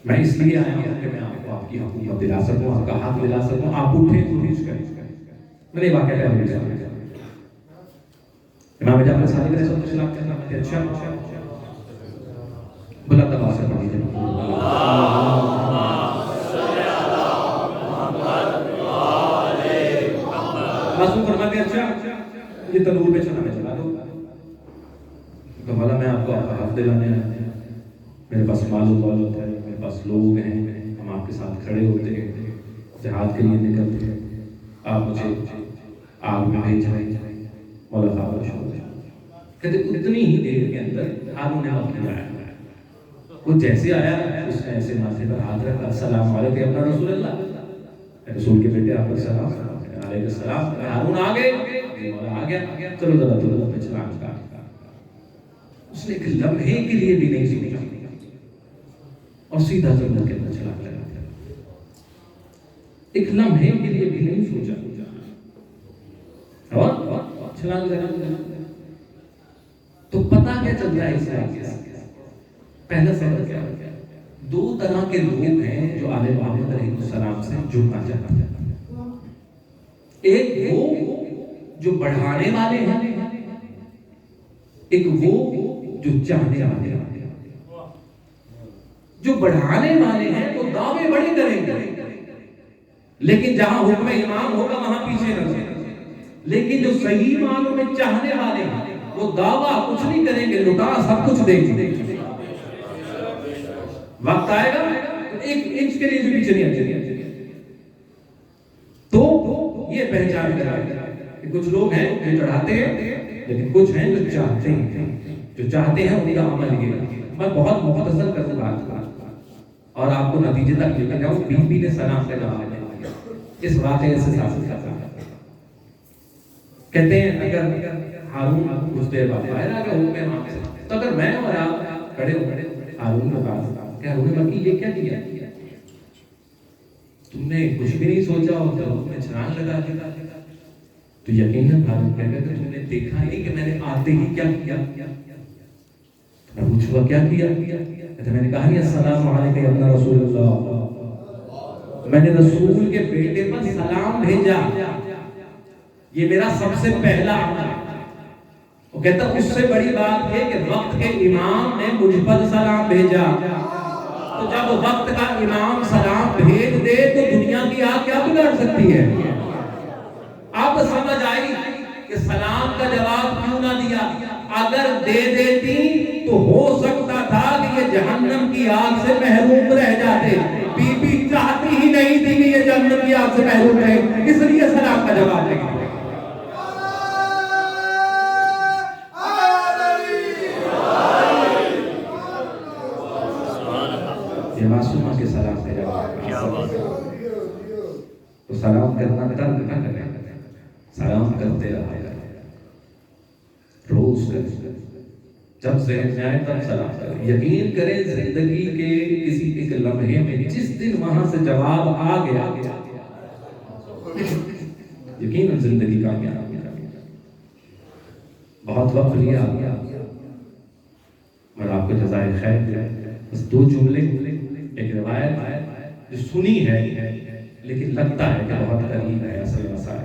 میں اس لیے آیا ہوں کہ میں آپ کی حکومت دلا سکوں, آپ کا حق دلا سکوں, آپ اٹھیں کوشش کریں. میں نے واقعہ کہا امام جعفر صادق علیہ السلام کہنا ہے اچھا بلا تبا سے پڑھی جائے معصوم فرماتے ہیں اچھا یہ تنور پہ چلا میں چلا دو. تو مولا میں آپ کو آپ کا حق دلانے آیا, میرے پاس مال و دولت ہے, میرے پاس لوگ ہیں, ہم آپ کے ساتھ کھڑے ہوتے ہیں, جہاد کے لیے نکلتے ہیں, آپ مجھے آگ میں بھیج جائیں. مولا خبر شروع کہتے اتنی ہی دیر کے اندر ہارون نے وقت آیا. وہ جیسے آیا اس نے ایسے ماتھے پر ہاتھ رکھا, السلام علیکم اپنا رسول اللہ, رسول کے بیٹے آپ پر سلام علیہ السلام. ہارون آ گئے, مولا آ گیا, چلو ذرا تو پہ چلا کا. اس نے ایک لمحے کے لیے بھی نہیں سوچا اور سیدھا جنگل کے اندر چلا گیا. ایک لمحے کے لیے بھی نہیں سوچا اور چھلانگ لگا. تو پتہ کیا چل رہا ہے اس واقعے سے؟ پہلا سبق کیا ہے؟ دو طرح کے لوگ ہیں جو آل محمد علیہ السلام سے جڑنا چاہتے ہیں. ایک وہ جو بڑھانے والے ہیں, ایک وہ جو چاہنے والے ہیں. جو بڑھانے والے ہیں وہ دعوے بڑے کریں گے, لیکن جہاں حکم امام ہوگا وہاں پیچھے نہ جائیں. لیکن جو صحیح معنوں میں چاہنے والے ہیں وہ دعویٰ کچھ نہیں کریں گے, لٹا سب کچھ دیں گے. وقت آئے گا ایک انچ کے لیے بھی پیچھے نہیں آتے. تو یہ پہچان کرا کہ کچھ لوگ ہیں جو چڑھاتے ہیں, لیکن کچھ ہیں جو چاہتے ہیں. جو چاہتے ہیں ان کا عمل یہ. میں بہت مختصر کروں بات اور آپ کو نتیجے تک لے کر جاؤں. بی بی نے سلام کا جواب دیا اس واقعے سے ثابت کرتا ہے. کہتے ہیں اگر ہارون کچھ دیر بعد باہر آ گیا حکم امام سے, تو اگر میں اور آپ کھڑے ہو ہارون کے پاس کہ ہارون مکی یہ کیا کیا, تم نے کچھ بھی نہیں سوچا اور تم نے چھلانگ لگا دیا, تو یقیناً ہارون کہے گا کہ تم نے دیکھا نہیں کہ میں نے آتے ہی کیا کیا. میں پوچھوں گا کیا کیا؟ کہتے میں نے کہا نہیں السلام علیکم یا ابن رسول اللہ, میں نے رسول کے بیٹے پر سلام بھیجا, یہ میرا سب سے پہلا عمل ہے. وہ کہتا اس سے بڑی بات ہے کہ وقت کے امام نے مجھ پر سلام بھیجا. تو جب وقت کا امام سلام بھیج دے تو دنیا کی آگ کیا بگاڑ سکتی ہے؟ اب سمجھ آئی کہ کہ سلام کا جواب کیوں نہ دیا؟ اگر دے دیتی تو ہو سکتا تھا کہ یہ جہنم کی آگ سے محروم رہ جاتے. بی بی چاہتی ہی نہیں تھی کہ یہ جہنم کی آگ سے محروم رہے، اس لیے سلام کا جواب دے گی. یہ معصومہ کے سلام کا جواب. تو سلام کرنا ترک نہ کریں، سلام کرتے رہا روز کریں. جب ذہن میں آئے تب سلام کریں. یقین کریں زندگی کے کسی ایک لمحے میں جس دن وہاں سے جواب آ گیا، یقیناً زندگی کامیاب. بہت وقت لیا اور آپ کو جزائے خیر دے. بس دو جملے، ایک روایت جو سنی ہے لیکن لگتا ہے کہ بہت قریب ہے اصل مسائل.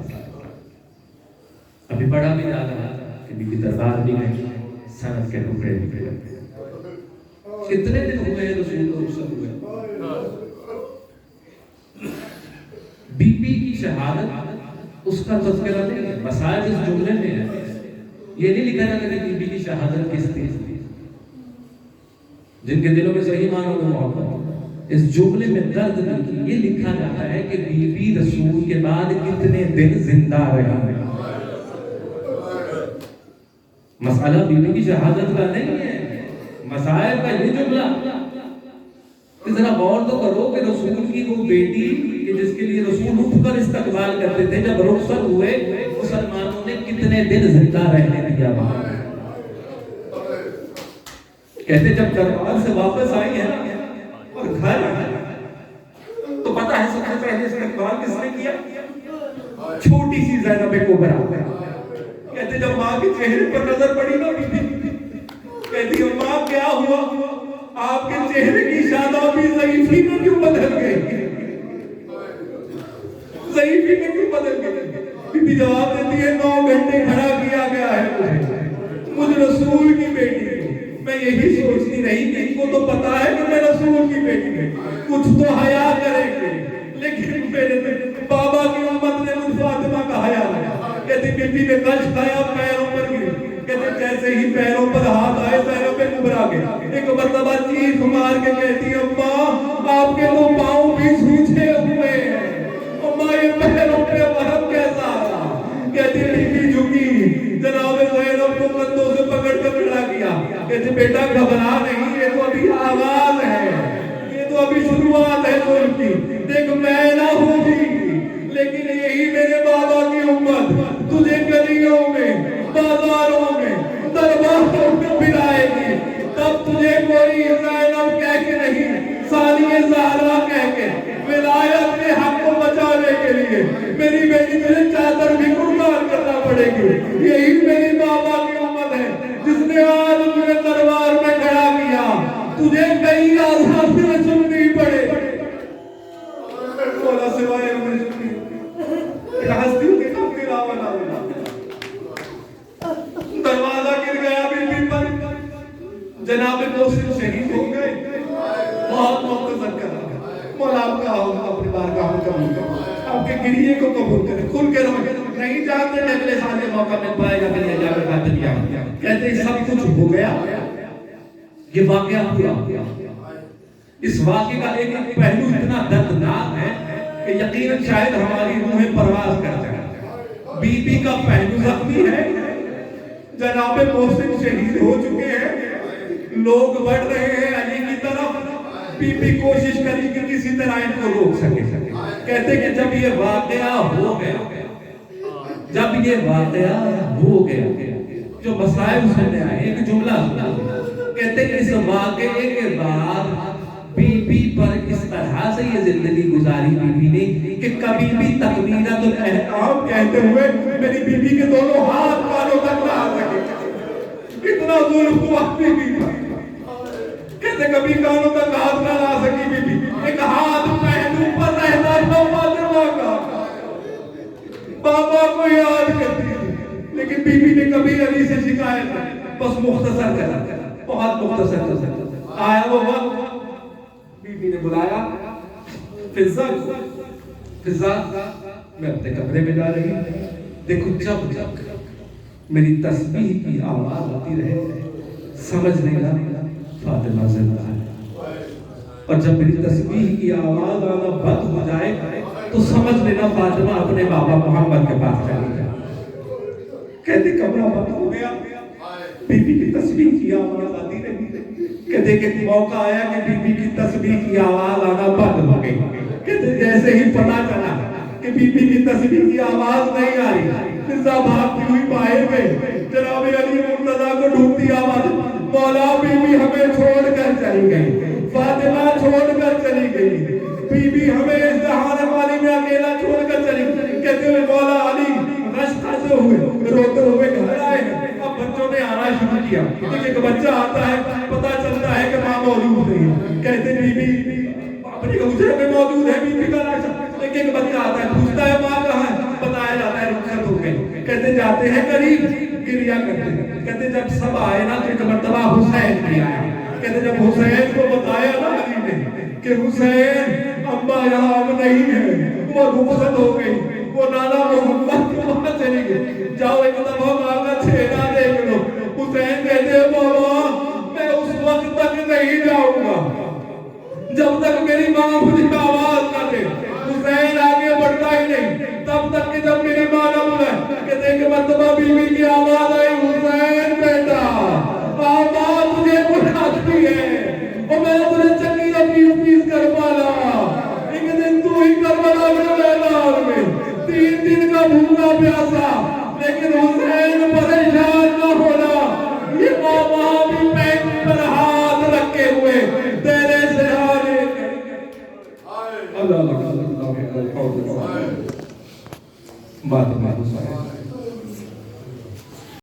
ابھی پڑھا بھی جا رہا کہ بی بی دربار بھی گئی، سند کے ٹکڑے نکلے. کتنے دن ہوئے رسول رخصت ہوئے؟ بی بی کی شہادت اس کا تذکرہ نہیں ہے، مسائل اس جملے میں ہے. یہ نہیں لکھا جاتا کہ بی بی کی شہادت کس تھی. جن کے دلوں میں صحیح معنوں میں محبت، اس جملے میں درد نہیں، یہ لکھا جاتا ہے کہ بی بی رسول کے بعد کتنے دن زندہ رہی. مسئلہ بی بی کی شہادت کا نہیں ہے، مسائل کا یہ جملہ. ذرا غور تو کرو کہ رسول کی وہ بیٹی کہ جس کے لیے رسول اٹھ کر استقبال کرتے تھے، جب رخصت ہوئے مسلمانوں نے کتنے دن زندہ رہنے دیا وہاں. کہتے جب دربار سے واپس آئی ہے اور گھر تو پتہ ہے سب سے پہلے استقبال کس نے کیا؟ چھوٹی سی زینب کبریٰ. کہتے جب ماں کے چہرے پر نظر پڑی نا بی بی، کہتی ماں کیا ہوا؟ آپ کے چہرے کی شادابی ضعیفی میں کیوں بدل گئی؟ ضعیفی میں کیوں بدل گئی؟ بی بی جواب دیتی ہے 9 گھنٹے کھڑا کیا گیا ہے مجھ رسول کی بیٹی کو. میں یہی سوچتی رہی کہ ان کو تو پتا ہے کہ میں رسول کی بیٹی ہوں، کچھ تو حیا کریں گے، لیکن میرے بابا کی امت نے مجھ فاطمہ کا حیا لگا. کہتی بی بی نے کش کھایا، پیروں پر گری. کہتے جیسے ہی پیروں پر ہاتھ آئے زینب کبریٰ کے ایک مرتبہ چیخ مار کے کہتی اماں آپ کے تو پاؤں بھی سوچے ہوئے ہیں، اماں یہ پیروں پہ ورم کیسا آیا؟ کہتی بی بی جھکی، جناب زینب کو کندھوں سے پکڑ کر کھڑا کیا. کہتے بیٹا گھبرا نہیں، یہ تو ابھی آغاز ہے، یہ تو ابھی شروعات ہے ظلم کی. دیکھ میں نہ ہوں گی لیکن یہی میرے بابا کی امت تجھے گلیوں میں، بازاروں میں، درباروں میں پھرائے گی. تب تجھے کوئی زینب کہہ کے نہیں، ثانیہ زہرا کہہ کے ولایت کے حق کو بچانے کے لیے میری بیٹی تجھے چادر بھی قربان کرنا پڑے گی. یہی میری بابا کی امت ہے جس نے آج تجھے دربار میں کھڑا کیا. تجھے کئی آزادیاں سننی پڑے، مولا سوائے ہمیں سننی ہستیوں کے کام کے علاوہ نہ ہونا. دروازہ گر گیا بی بی پر، جناب محسن شہید ہو گئے. بہت مختصر کرا مولا آپ کا اپنی بارگاہ میں قبول کرے، آپ کے گریے کو قبول کرے. کھل کے رہو، نہیں جانتے کہ اگلے سال یہ موقع مل پائے گا کہ یہ جا کر خاتم کیا. کہتے ہیں سب کچھ ہو گیا، یہ واقعہ پورا ہو گیا. اس واقعے کا ایک پہلو اتنا دردناک ہے کہ یقیناً شاید ہماری روحیں پرواز کر جائیں. بی بی کا پہلو زخمی ہے، جناب محسن شہید ہو چکے ہیں، لوگ بڑھ رہے ہیں علی کی طرف. بی بی کوشش کری کہ کسی طرح ان کو روک سکے. کہتے کہ جب یہ واقعہ ہو گیا، جب یہ واقعہ ہو گیا، جو مسائل سننے آئے ایک جملہ سنا. کہتے کہ اس واقعے کے بعد بی بی پر اس طرح سے یہ زندگی گزاری بی بی نے کہ کبھی بھی تکبیرۃ الاحرام کہتے ہوئے میری بی بی کے دونوں ہاتھ کانوں تک نہ آ سکے. کتنا ظلم ہوا بی بی پر. کہتے کبھی کانوں تک ہاتھ نہ لا سکی بی بی، ایک ہاتھ پہلو پر رہتا تھا فاطمہ کا، بابا کو یاد کرتی تھی. لیکن بی بی نے کبھی علی سے شکایت نہیں. بس مختصر کرا، بہت مختصر کرا. آیا وہ وقت بی بی نے بلایا فضا کو. فضا میں اپنے کمرے میں جا رہی ہوں. دیکھو جب میری تسبیح کی آواز آتی رہے، سمجھ لینا فاطمہ زندہ ہے۔ اور جب میری تسبیح کی آواز آنا بند ہو جائے تو سمجھ لینا فاطمہ اپنے بابا محمد کے پاس چلی جائے۔ کہتے کمرہ بند ہو گیا، بی بی کی تسبیح کی آواز آتی رہی۔ کہتے کہ موقع آیا کہ بی بی کی تسبیح کی آواز آنا بند ہو گئی۔ کہتے جیسے ہی پتہ چلا کہ بی بی کی تسبیح کی آواز نہیں آ رہی، مرزا بھاگتی ہوئی باہر میں جناب علی مرتضیٰ کو ڈھونڈتی آواز، مولا بی بی ہمیں چھوڑ کر چلی گئی، فاطمہ چھوڑ کر چلی گئی، بی بی ہمیں اس جہان والی میں اکیلا چھوڑ کر چلی گئی۔ کہتے ہوئے مولا علی غش کھاتے ہوئے روتے ہوئے گھر آئے۔ اب بچوں نے آنا شروع کیا، ایک بچہ آتا ہے، پتہ چلتا ہے کہ ماں موجود نہیں ہے۔ کہتے بی بی اپنی حجرے میں موجود ہے، بی بی کا لاشا، لیکن ایک بچہ آتا ہے، پوچھتا ہے ماں کہاں ہے، بتایا جاتا ہے رخصت ہو گئی۔ کہتے جاتے ہیں قریب، گریا کرتے ہیں۔ کہتے جب سب آئے نا تو ایک مرتبہ حسین بھی آیا۔ کہتے جب حسین کو بتایا نا علی نے کہ حسین اماں یہاں اب نہیں ہے، وہ رخصت ہو گئی، وہ نانا محمد کے وہاں چلی گئی، جاؤ ایک دفعہ ماں کا چہرہ دیکھ لو۔ حسین کہتے ہیں بابا میں اس وقت تک نہیں جاؤں گا جب تک میری ماں مجھے آواز نہ دے۔ حسین آگے بڑھتا ہی نہیں تب تک کہ جب میری ماں نہ بلائے۔ کہتے ہیں کہ مرتبہ بی بی کی